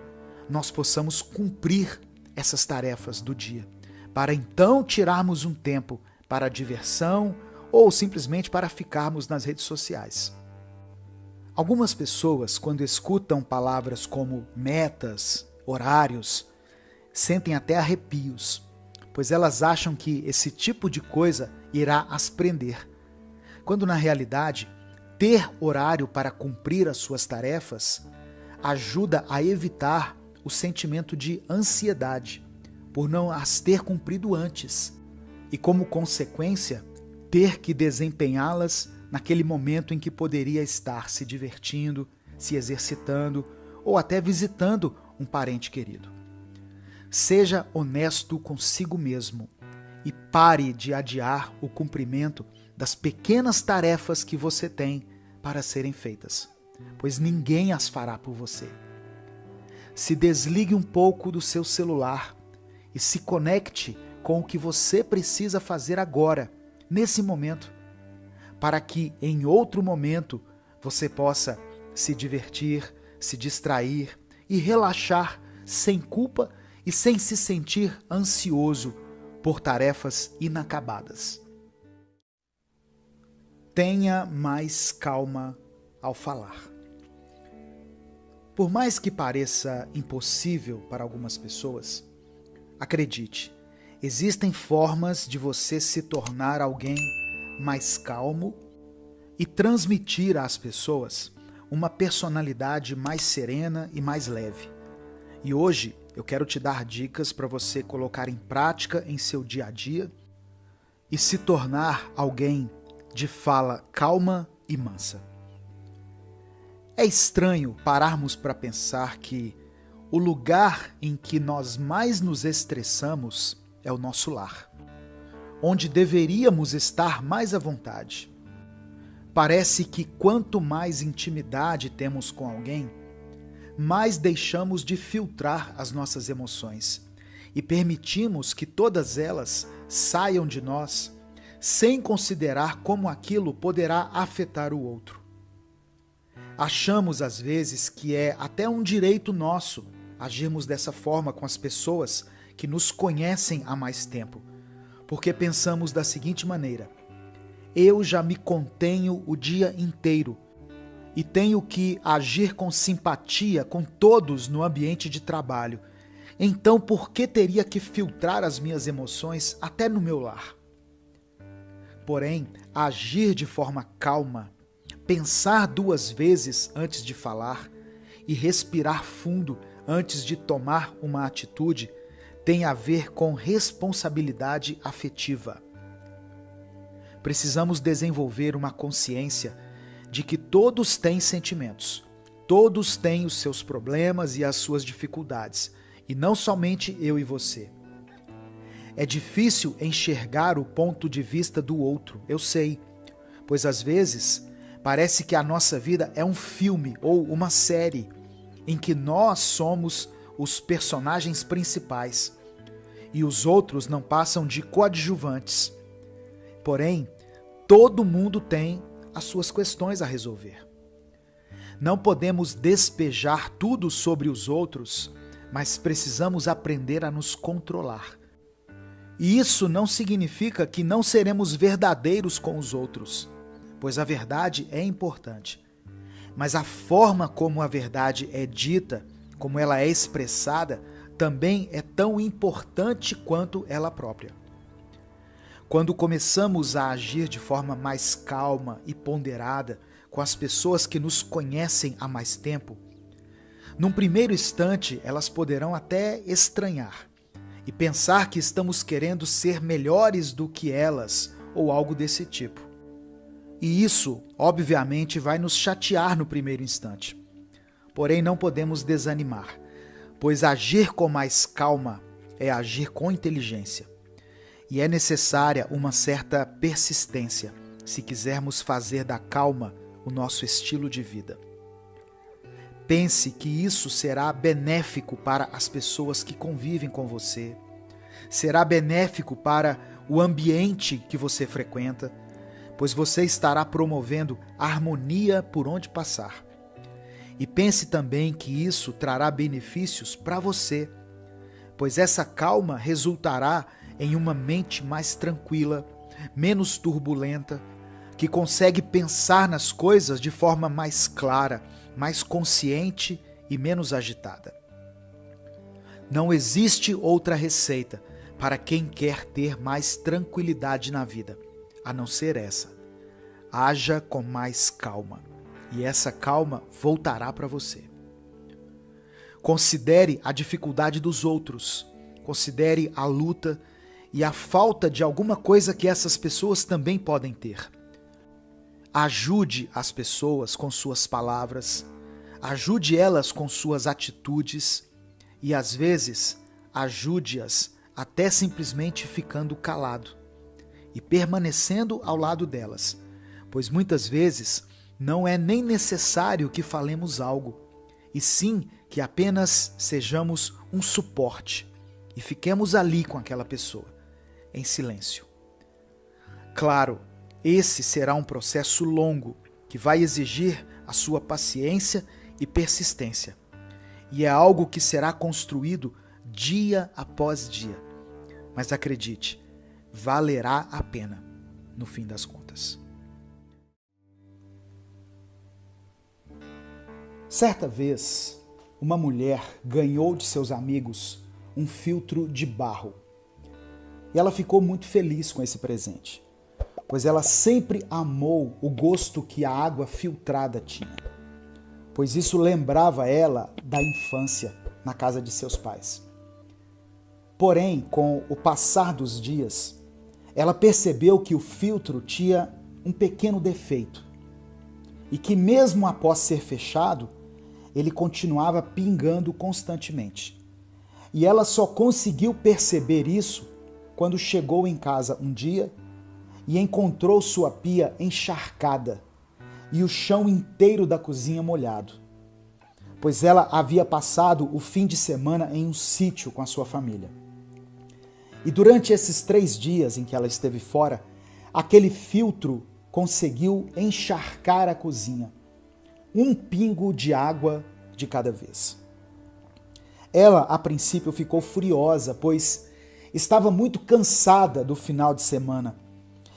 nós possamos cumprir essas tarefas do dia, para então tirarmos um tempo para a diversão ou simplesmente para ficarmos nas redes sociais. Algumas pessoas, quando escutam palavras como metas, horários, sentem até arrepios, pois elas acham que esse tipo de coisa irá as prender, quando na realidade, ter horário para cumprir as suas tarefas ajuda a evitar o sentimento de ansiedade por não as ter cumprido antes e, como consequência, ter que desempenhá-las naquele momento em que poderia estar se divertindo, se exercitando ou até visitando um parente querido. Seja honesto consigo mesmo e pare de adiar o cumprimento das pequenas tarefas que você tem para serem feitas, pois ninguém as fará por você. Se desligue um pouco do seu celular e se conecte com o que você precisa fazer agora, nesse momento, para que em outro momento você possa se divertir, se distrair e relaxar sem culpa e sem se sentir ansioso por tarefas inacabadas. Tenha mais calma ao falar. Por mais que pareça impossível para algumas pessoas, acredite, existem formas de você se tornar alguém mais calmo e transmitir às pessoas uma personalidade mais serena e mais leve. E hoje eu quero te dar dicas para você colocar em prática em seu dia a dia e se tornar alguém de fala calma e mansa. É estranho pararmos para pensar que o lugar em que nós mais nos estressamos é o nosso lar, onde deveríamos estar mais à vontade. Parece que quanto mais intimidade temos com alguém, mais deixamos de filtrar as nossas emoções e permitimos que todas elas saiam de nós sem considerar como aquilo poderá afetar o outro. Achamos às vezes que é até um direito nosso agirmos dessa forma com as pessoas que nos conhecem há mais tempo, porque pensamos da seguinte maneira: eu já me contenho o dia inteiro e tenho que agir com simpatia com todos no ambiente de trabalho. Então, por que teria que filtrar as minhas emoções até no meu lar? Porém, agir de forma calma, pensar 2 vezes antes de falar e respirar fundo antes de tomar uma atitude tem a ver com responsabilidade afetiva. Precisamos desenvolver uma consciência de que todos têm sentimentos, todos têm os seus problemas e as suas dificuldades, e não somente eu e você. É difícil enxergar o ponto de vista do outro, eu sei, pois às vezes parece que a nossa vida é um filme ou uma série em que nós somos os personagens principais e os outros não passam de coadjuvantes. Porém, todo mundo tem as suas questões a resolver. Não podemos despejar tudo sobre os outros, mas precisamos aprender a nos controlar. E isso não significa que não seremos verdadeiros com os outros, pois a verdade é importante. Mas a forma como a verdade é dita, como ela é expressada, também é tão importante quanto ela própria. Quando começamos a agir de forma mais calma e ponderada com as pessoas que nos conhecem há mais tempo, num primeiro instante elas poderão até estranhar e pensar que estamos querendo ser melhores do que elas ou algo desse tipo. E isso, obviamente, vai nos chatear no primeiro instante. Porém, não podemos desanimar, pois agir com mais calma é agir com inteligência. E é necessária uma certa persistência se quisermos fazer da calma o nosso estilo de vida. Pense que isso será benéfico para as pessoas que convivem com você, será benéfico para o ambiente que você frequenta, pois você estará promovendo harmonia por onde passar. E pense também que isso trará benefícios para você, pois essa calma resultará em uma mente mais tranquila, menos turbulenta, que consegue pensar nas coisas de forma mais clara, mais consciente e menos agitada. Não existe outra receita para quem quer ter mais tranquilidade na vida, a não ser essa. Haja com mais calma, e essa calma voltará para você. Considere a dificuldade dos outros, considere a luta e a falta de alguma coisa que essas pessoas também podem ter. Ajude as pessoas com suas palavras, ajude elas com suas atitudes e, às vezes, ajude-as até simplesmente ficando calado e permanecendo ao lado delas, pois muitas vezes não é nem necessário que falemos algo, e sim que apenas sejamos um suporte e fiquemos ali com aquela pessoa, em silêncio. Claro, esse será um processo longo que vai exigir a sua paciência e persistência, e é algo que será construído dia após dia. Mas acredite, valerá a pena no fim das contas. Certa vez, uma mulher ganhou de seus amigos um filtro de barro. E ela ficou muito feliz com esse presente, pois ela sempre amou o gosto que a água filtrada tinha, pois isso lembrava ela da infância na casa de seus pais. Porém, com o passar dos dias, ela percebeu que o filtro tinha um pequeno defeito e que mesmo após ser fechado, ele continuava pingando constantemente. E ela só conseguiu perceber isso quando chegou em casa um dia e encontrou sua pia encharcada e o chão inteiro da cozinha molhado, pois ela havia passado o fim de semana em um sítio com a sua família. E durante esses 3 dias em que ela esteve fora, aquele filtro conseguiu encharcar a cozinha, um pingo de água de cada vez. Ela, a princípio, ficou furiosa, pois estava muito cansada do final de semana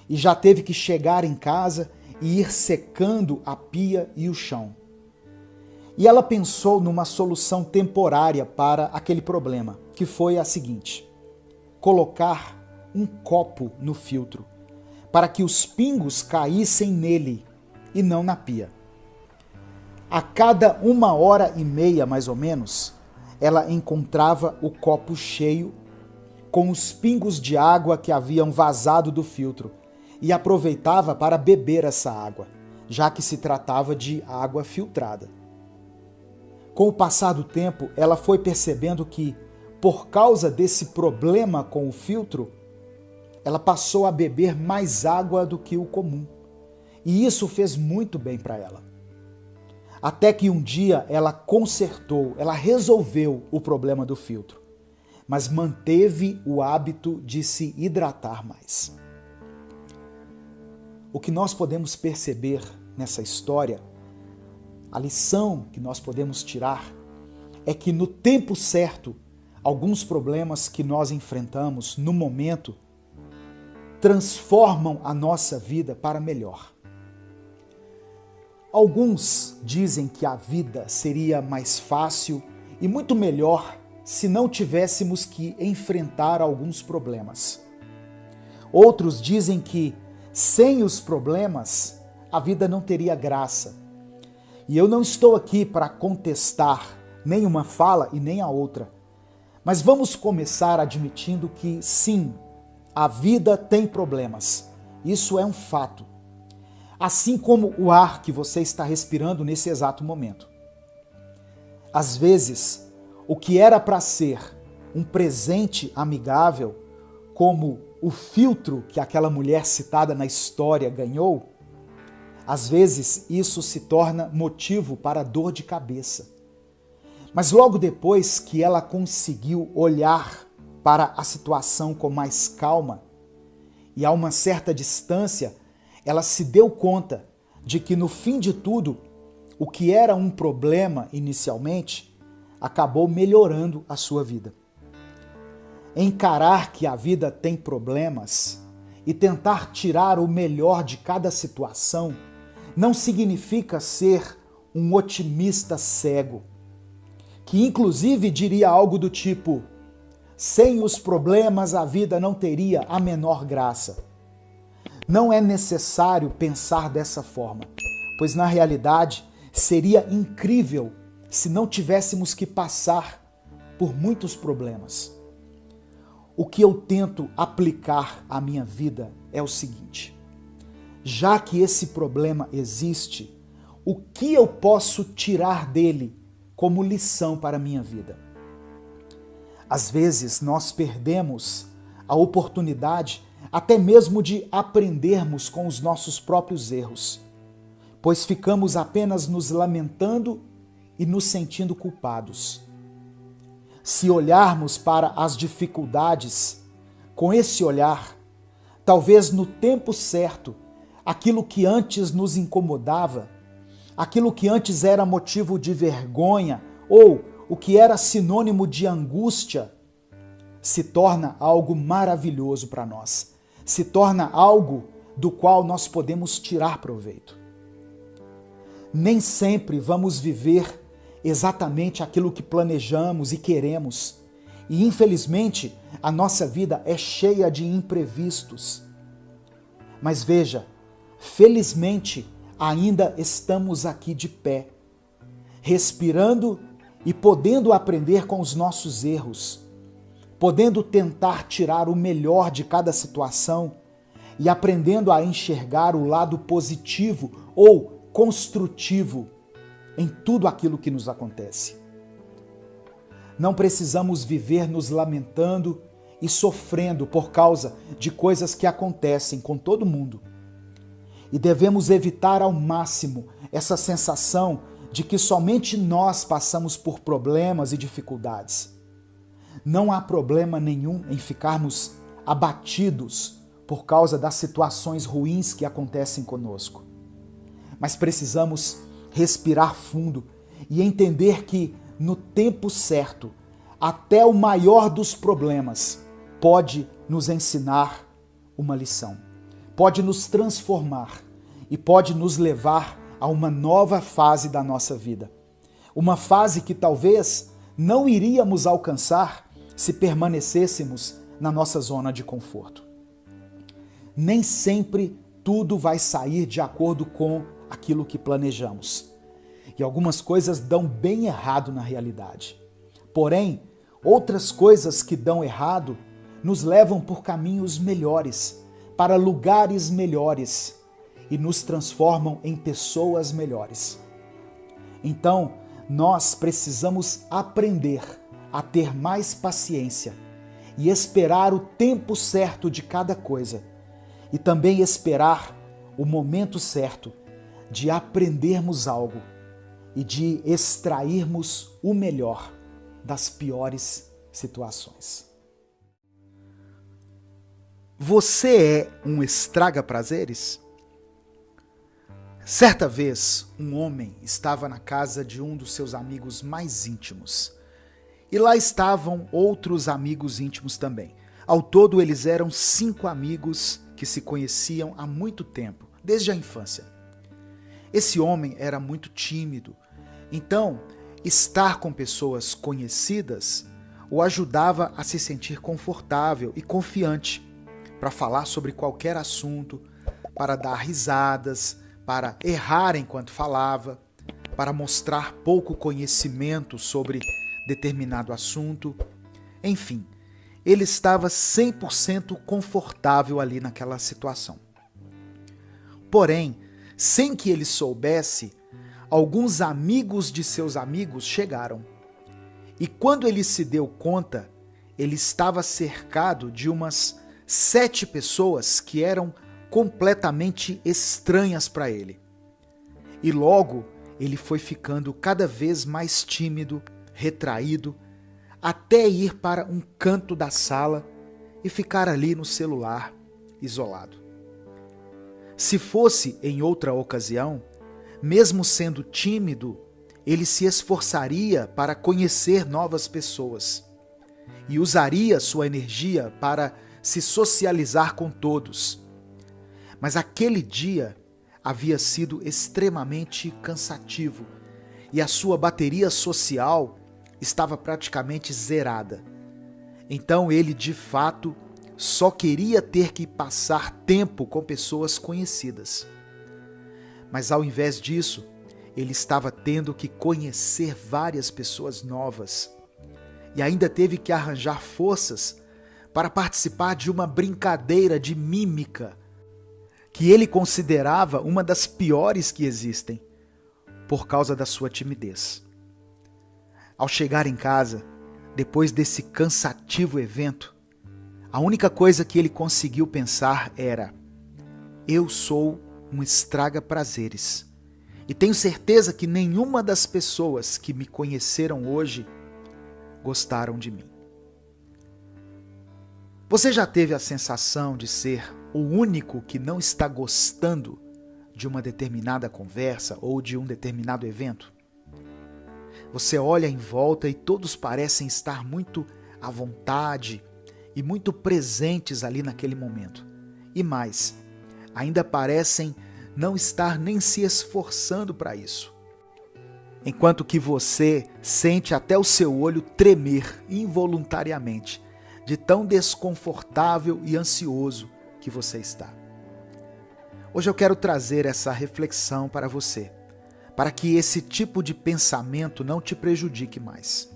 e já teve que chegar em casa e ir secando a pia e o chão. E ela pensou numa solução temporária para aquele problema, que foi a seguinte: colocar um copo no filtro, para que os pingos caíssem nele e não na pia. A cada 1h30, mais ou menos, ela encontrava o copo cheio com os pingos de água que haviam vazado do filtro e aproveitava para beber essa água, já que se tratava de água filtrada. Com o passar do tempo, ela foi percebendo que, por causa desse problema com o filtro, ela passou a beber mais água do que o comum. E isso fez muito bem para ela. Até que um dia ela consertou, ela resolveu o problema do filtro, mas manteve o hábito de se hidratar mais. O que nós podemos perceber nessa história, a lição que nós podemos tirar, é que no tempo certo, alguns problemas que nós enfrentamos no momento transformam a nossa vida para melhor. Alguns dizem que a vida seria mais fácil e muito melhor se não tivéssemos que enfrentar alguns problemas. Outros dizem que, sem os problemas, a vida não teria graça. E eu não estou aqui para contestar nem uma fala e nem a outra. Mas vamos começar admitindo que, sim, a vida tem problemas. Isso é um fato. Assim como o ar que você está respirando nesse exato momento. Às vezes, o que era para ser um presente amigável, como o filtro que aquela mulher citada na história ganhou, às vezes isso se torna motivo para dor de cabeça. Mas logo depois que ela conseguiu olhar para a situação com mais calma e a uma certa distância, ela se deu conta de que no fim de tudo, o que era um problema inicialmente, acabou melhorando a sua vida. Encarar que a vida tem problemas e tentar tirar o melhor de cada situação não significa ser um otimista cego, que inclusive diria algo do tipo: sem os problemas a vida não teria a menor graça. Não é necessário pensar dessa forma, pois na realidade seria incrível se não tivéssemos que passar por muitos problemas. O que eu tento aplicar à minha vida é o seguinte: já que esse problema existe, o que eu posso tirar dele como lição para a minha vida? Às vezes nós perdemos a oportunidade até mesmo de aprendermos com os nossos próprios erros, pois ficamos apenas nos lamentando e nos sentindo culpados. Se olharmos para as dificuldades com esse olhar, talvez no tempo certo, aquilo que antes nos incomodava, aquilo que antes era motivo de vergonha ou o que era sinônimo de angústia, se torna algo maravilhoso para nós, se torna algo do qual nós podemos tirar proveito. Nem sempre vamos viver exatamente aquilo que planejamos e queremos, e infelizmente a nossa vida é cheia de imprevistos. Mas veja, felizmente ainda estamos aqui de pé, respirando e podendo aprender com os nossos erros, podendo tentar tirar o melhor de cada situação e aprendendo a enxergar o lado positivo ou construtivo em tudo aquilo que nos acontece. Não precisamos viver nos lamentando e sofrendo por causa de coisas que acontecem com todo mundo. E devemos evitar ao máximo essa sensação de que somente nós passamos por problemas e dificuldades. Não há problema nenhum em ficarmos abatidos por causa das situações ruins que acontecem conosco. Mas precisamos respirar fundo e entender que, no tempo certo, até o maior dos problemas pode nos ensinar uma lição, pode nos transformar e pode nos levar a uma nova fase da nossa vida. Uma fase que talvez não iríamos alcançar se permanecêssemos na nossa zona de conforto. Nem sempre tudo vai sair de acordo com aquilo que planejamos. E algumas coisas dão bem errado na realidade. Porém, outras coisas que dão errado nos levam por caminhos melhores, para lugares melhores e nos transformam em pessoas melhores. Então, nós precisamos aprender a ter mais paciência e esperar o tempo certo de cada coisa e também esperar o momento certo de aprendermos algo e de extrairmos o melhor das piores situações. Você é um estraga-prazeres? Certa vez, um homem estava na casa de um dos seus amigos mais íntimos. E lá estavam outros amigos íntimos também. Ao todo, eles eram 5 amigos que se conheciam há muito tempo, desde a infância. Esse homem era muito tímido, então estar com pessoas conhecidas o ajudava a se sentir confortável e confiante para falar sobre qualquer assunto, para dar risadas, para errar enquanto falava, para mostrar pouco conhecimento sobre determinado assunto. Enfim, ele estava 100% confortável ali naquela situação. Porém, sem que ele soubesse, alguns amigos de seus amigos chegaram. E quando ele se deu conta, ele estava cercado de umas 7 pessoas que eram completamente estranhas para ele. E logo ele foi ficando cada vez mais tímido, retraído, até ir para um canto da sala e ficar ali no celular, isolado. Se fosse em outra ocasião, mesmo sendo tímido, ele se esforçaria para conhecer novas pessoas e usaria sua energia para se socializar com todos. Mas aquele dia havia sido extremamente cansativo e a sua bateria social estava praticamente zerada. Então ele, de fato, só queria ter que passar tempo com pessoas conhecidas. Mas ao invés disso, ele estava tendo que conhecer várias pessoas novas e ainda teve que arranjar forças para participar de uma brincadeira de mímica que ele considerava uma das piores que existem, por causa da sua timidez. Ao chegar em casa, depois desse cansativo evento, a única coisa que ele conseguiu pensar era: eu sou um estraga-prazeres e tenho certeza que nenhuma das pessoas que me conheceram hoje gostaram de mim. Você já teve a sensação de ser o único que não está gostando de uma determinada conversa ou de um determinado evento? Você olha em volta e todos parecem estar muito à vontade e muito presentes ali naquele momento. E mais, ainda parecem não estar nem se esforçando para isso. Enquanto que você sente até o seu olho tremer involuntariamente, de tão desconfortável e ansioso que você está. Hoje eu quero trazer essa reflexão para você, para que esse tipo de pensamento não te prejudique mais.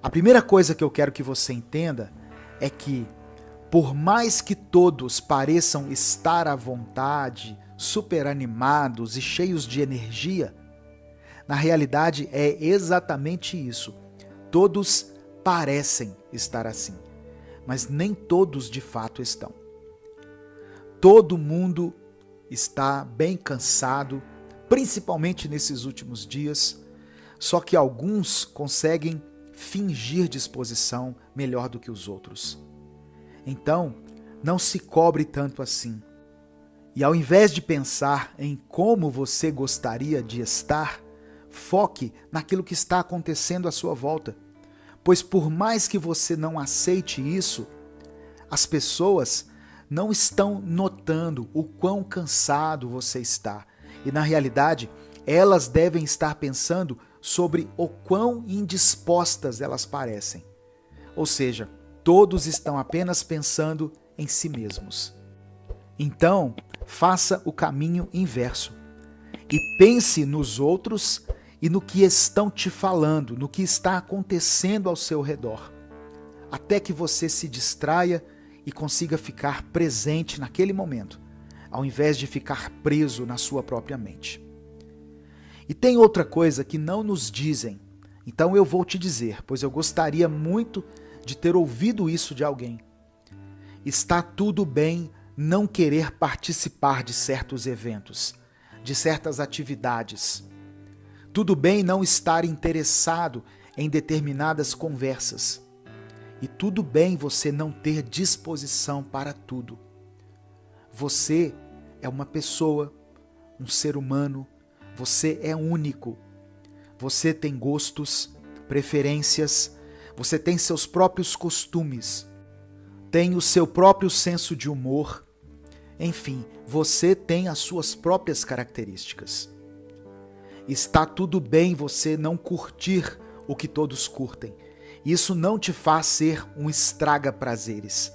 A primeira coisa que eu quero que você entenda é que, por mais que todos pareçam estar à vontade, super animados e cheios de energia, na realidade é exatamente isso. Todos parecem estar assim, mas nem todos de fato estão. Todo mundo está bem cansado, principalmente nesses últimos dias, só que alguns conseguem fingir disposição melhor do que os outros. Então, não se cobre tanto assim. E ao invés de pensar em como você gostaria de estar, foque naquilo que está acontecendo à sua volta. Pois por mais que você não aceite isso, as pessoas não estão notando o quão cansado você está. E na realidade, elas devem estar pensando sobre o quão indispostas elas parecem. Ou seja, todos estão apenas pensando em si mesmos. Então, faça o caminho inverso e pense nos outros e no que estão te falando, no que está acontecendo ao seu redor, até que você se distraia e consiga ficar presente naquele momento, ao invés de ficar preso na sua própria mente. E tem outra coisa que não nos dizem, então eu vou te dizer, pois eu gostaria muito de ter ouvido isso de alguém. Está tudo bem não querer participar de certos eventos, de certas atividades. Tudo bem não estar interessado em determinadas conversas. E tudo bem você não ter disposição para tudo. Você é uma pessoa, um ser humano, você é único. Você tem gostos, preferências, você tem seus próprios costumes, tem o seu próprio senso de humor. Enfim, você tem as suas próprias características. Está tudo bem você não curtir o que todos curtem. Isso não te faz ser um estraga-prazeres.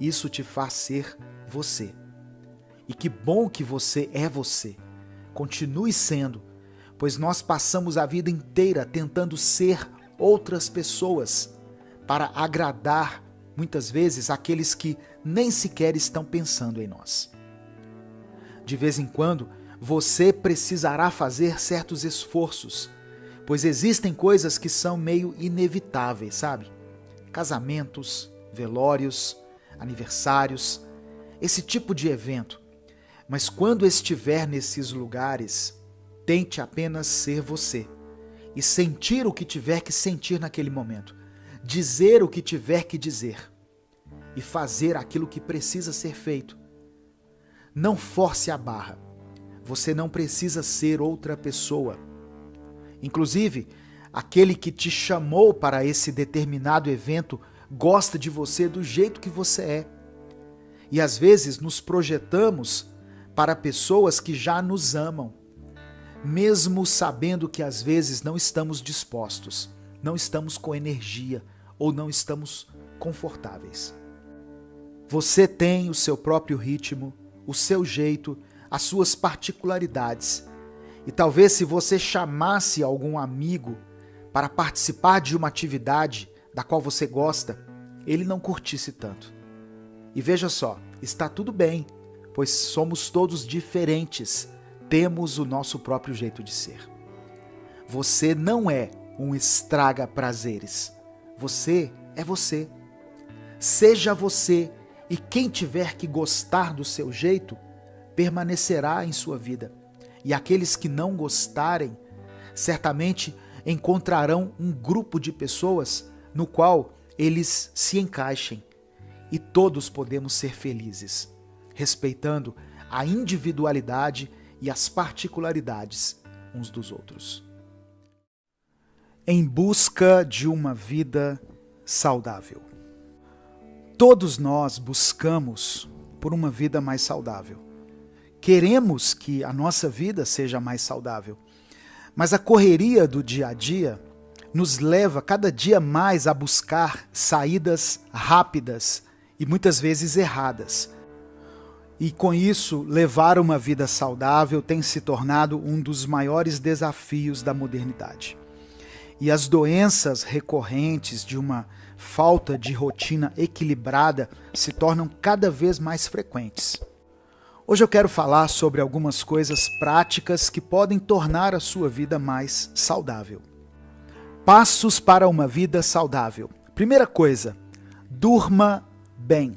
Isso te faz ser você. E que bom que você é você. Continue sendo, pois nós passamos a vida inteira tentando ser outras pessoas para agradar, muitas vezes, aqueles que nem sequer estão pensando em nós. De vez em quando, você precisará fazer certos esforços, pois existem coisas que são meio inevitáveis, sabe? Casamentos, velórios, aniversários, esse tipo de evento. Mas quando estiver nesses lugares, tente apenas ser você e sentir o que tiver que sentir naquele momento, dizer o que tiver que dizer e fazer aquilo que precisa ser feito. Não force a barra. Você não precisa ser outra pessoa. Inclusive, aquele que te chamou para esse determinado evento gosta de você do jeito que você é. E às vezes nos projetamos para pessoas que já nos amam, mesmo sabendo que às vezes não estamos dispostos, não estamos com energia ou não estamos confortáveis. Você tem o seu próprio ritmo, o seu jeito, as suas particularidades. E talvez se você chamasse algum amigo para participar de uma atividade da qual você gosta, ele não curtisse tanto. E veja só, está tudo bem, pois somos todos diferentes, temos o nosso próprio jeito de ser. Você não é um estraga-prazeres, você é você. Seja você, e quem tiver que gostar do seu jeito, permanecerá em sua vida. E aqueles que não gostarem, certamente encontrarão um grupo de pessoas no qual eles se encaixem. E todos podemos ser felizes, respeitando a individualidade e as particularidades uns dos outros. Em busca de uma vida saudável. Todos nós buscamos por uma vida mais saudável. Queremos que a nossa vida seja mais saudável, mas a correria do dia a dia nos leva cada dia mais a buscar saídas rápidas e muitas vezes erradas. E com isso, levar uma vida saudável tem se tornado um dos maiores desafios da modernidade. E as doenças recorrentes de uma falta de rotina equilibrada se tornam cada vez mais frequentes. Hoje eu quero falar sobre algumas coisas práticas que podem tornar a sua vida mais saudável. Passos para uma vida saudável. Primeira coisa, durma bem.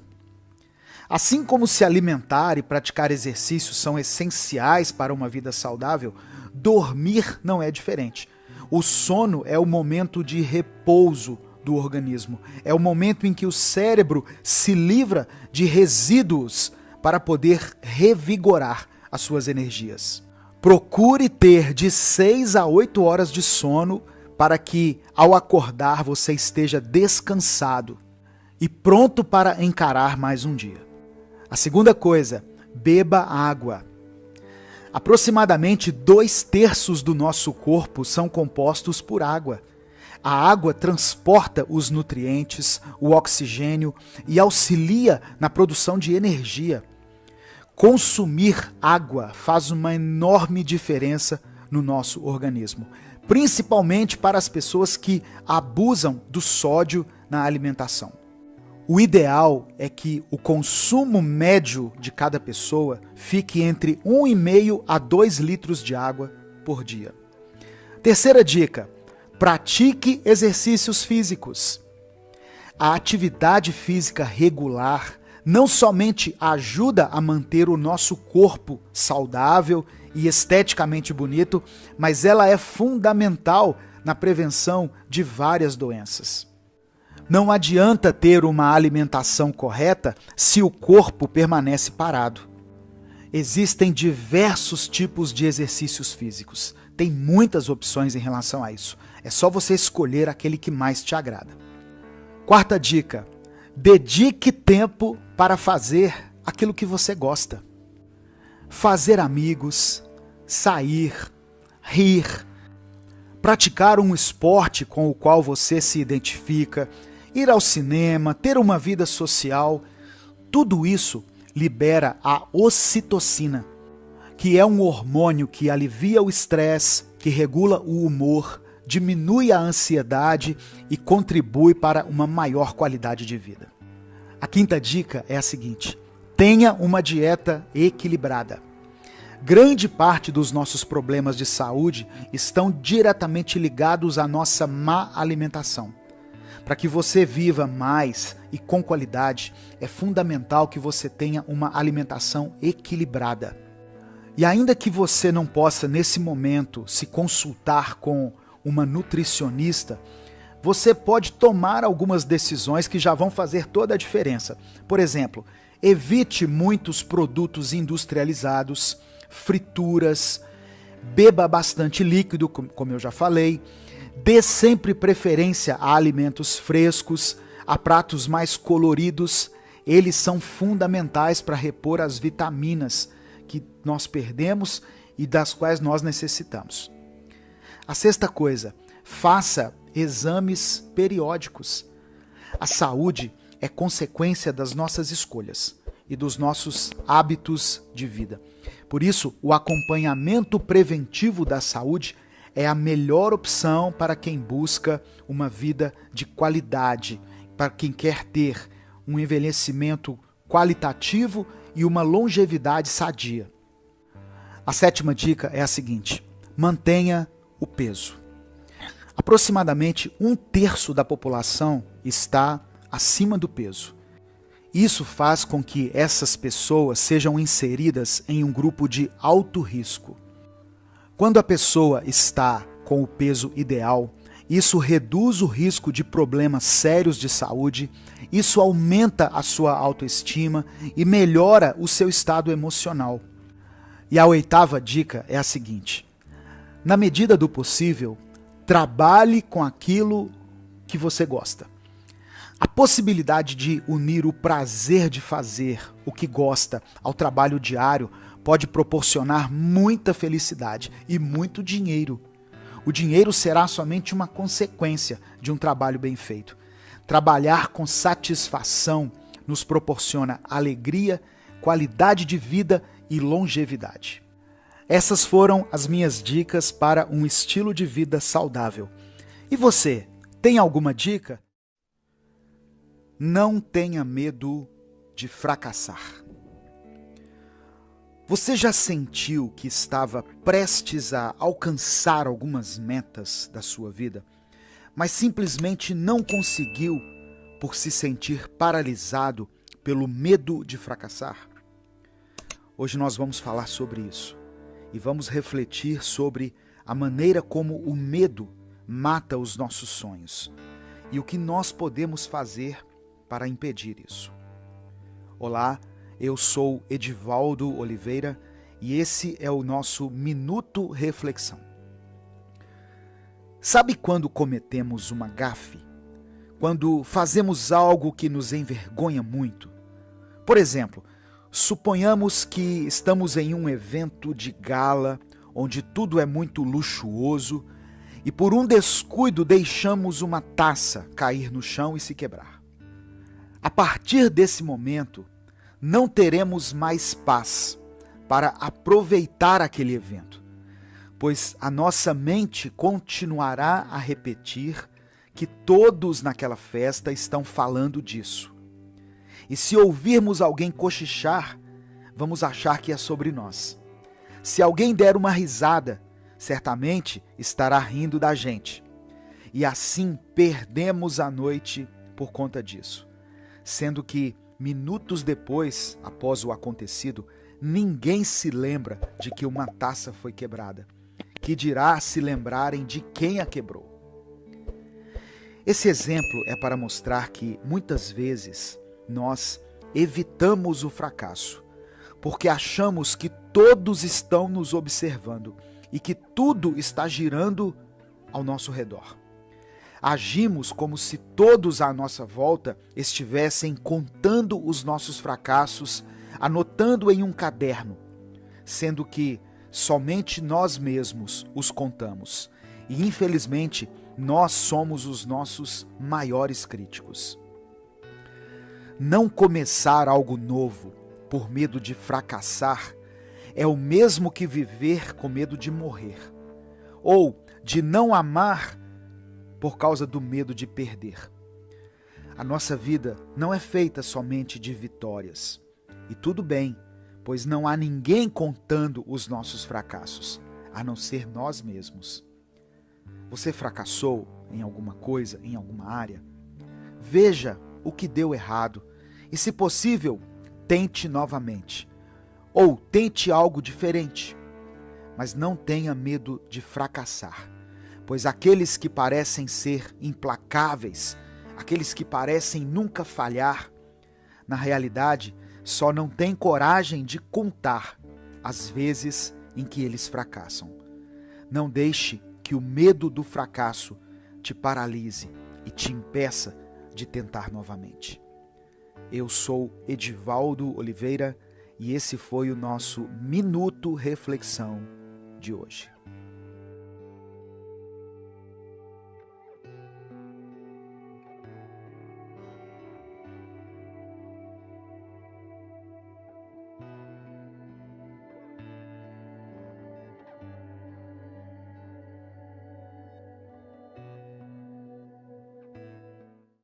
Assim como se alimentar e praticar exercícios são essenciais para uma vida saudável, dormir não é diferente. O sono é o momento de repouso do organismo. É o momento em que o cérebro se livra de resíduos para poder revigorar as suas energias. Procure ter de 6 a 8 horas de sono para que, ao acordar, você esteja descansado e pronto para encarar mais um dia. A segunda coisa, beba água. Aproximadamente 2/3 do nosso corpo são compostos por água. A água transporta os nutrientes, o oxigênio e auxilia na produção de energia. Consumir água faz uma enorme diferença no nosso organismo, principalmente para as pessoas que abusam do sódio na alimentação. O ideal é que o consumo médio de cada pessoa fique entre 1,5 a 2 litros de água por dia. Terceira dica, pratique exercícios físicos. A atividade física regular não somente ajuda a manter o nosso corpo saudável e esteticamente bonito, mas ela é fundamental na prevenção de várias doenças. Não adianta ter uma alimentação correta se o corpo permanece parado. Existem diversos tipos de exercícios físicos. Tem muitas opções em relação a isso. É só você escolher aquele que mais te agrada. Quarta dica: dedique tempo para fazer aquilo que você gosta. Fazer amigos, sair, rir, praticar um esporte com o qual você se identifica, ir ao cinema, ter uma vida social, tudo isso libera a ocitocina, que é um hormônio que alivia o estresse, que regula o humor, diminui a ansiedade e contribui para uma maior qualidade de vida. A quinta dica é a seguinte: tenha uma dieta equilibrada. Grande parte dos nossos problemas de saúde estão diretamente ligados à nossa má alimentação. Para que você viva mais e com qualidade, é fundamental que você tenha uma alimentação equilibrada. E ainda que você não possa, nesse momento, se consultar com uma nutricionista, você pode tomar algumas decisões que já vão fazer toda a diferença. Por exemplo, Evite muitos produtos industrializados, frituras, beba bastante líquido, como eu já falei, dê sempre preferência a alimentos frescos, a pratos mais coloridos. Eles são fundamentais para repor as vitaminas que nós perdemos e das quais nós necessitamos. A sexta coisa, faça exames periódicos. A saúde é consequência das nossas escolhas e dos nossos hábitos de vida. Por isso, o acompanhamento preventivo da saúde é a melhor opção para quem busca uma vida de qualidade, para quem quer ter um envelhecimento qualitativo e uma longevidade sadia. A sétima dica é a seguinte: mantenha o peso. Aproximadamente 1/3 da população está acima do peso. Isso faz com que essas pessoas sejam inseridas em um grupo de alto risco. Quando a pessoa está com o peso ideal, isso reduz o risco de problemas sérios de saúde, isso aumenta a sua autoestima e melhora o seu estado emocional. E a oitava dica é a seguinte: na medida do possível, trabalhe com aquilo que você gosta. A possibilidade de unir o prazer de fazer o que gosta ao trabalho diário pode proporcionar muita felicidade e muito dinheiro. O dinheiro será somente uma consequência de um trabalho bem feito. Trabalhar com satisfação nos proporciona alegria, qualidade de vida e longevidade. Essas foram as minhas dicas para um estilo de vida saudável. E você, tem alguma dica? Não tenha medo de fracassar. Você já sentiu que estava prestes a alcançar algumas metas da sua vida, mas simplesmente não conseguiu por se sentir paralisado pelo medo de fracassar? Hoje nós vamos falar sobre isso e vamos refletir sobre a maneira como o medo mata os nossos sonhos e o que nós podemos fazer para impedir isso. Olá, eu sou Edivaldo Oliveira e esse é o nosso Minuto Reflexão. Sabe quando cometemos uma gafe? Quando fazemos algo que nos envergonha muito? Por exemplo, suponhamos que estamos em um evento de gala, onde tudo é muito luxuoso, e por um descuido deixamos uma taça cair no chão e se quebrar. A partir desse momento, não teremos mais paz para aproveitar aquele evento, pois a nossa mente continuará a repetir que todos naquela festa estão falando disso. E se ouvirmos alguém cochichar, vamos achar que é sobre nós. Se alguém der uma risada, certamente estará rindo da gente. E assim perdemos a noite por conta disso, sendo que minutos depois, após o acontecido, ninguém se lembra de que uma taça foi quebrada, que dirá se lembrarem de quem a quebrou. Esse exemplo é para mostrar que, muitas vezes, nós evitamos o fracasso, porque achamos que todos estão nos observando e que tudo está girando ao nosso redor. Agimos como se todos à nossa volta estivessem contando os nossos fracassos, anotando em um caderno, sendo que somente nós mesmos os contamos. E, infelizmente, nós somos os nossos maiores críticos. Não começar algo novo por medo de fracassar é o mesmo que viver com medo de morrer, ou de não amar por causa do medo de perder. A nossa vida não é feita somente de vitórias. E tudo bem, pois não há ninguém contando os nossos fracassos, a não ser nós mesmos. Você fracassou em alguma coisa, em alguma área? Veja o que deu errado e, se possível, tente novamente. Ou tente algo diferente. Mas não tenha medo de fracassar, pois aqueles que parecem ser implacáveis, aqueles que parecem nunca falhar, na realidade só não têm coragem de contar as vezes em que eles fracassam. Não deixe que o medo do fracasso te paralise e te impeça de tentar novamente. Eu sou Edivaldo Oliveira e esse foi o nosso Minuto Reflexão de hoje.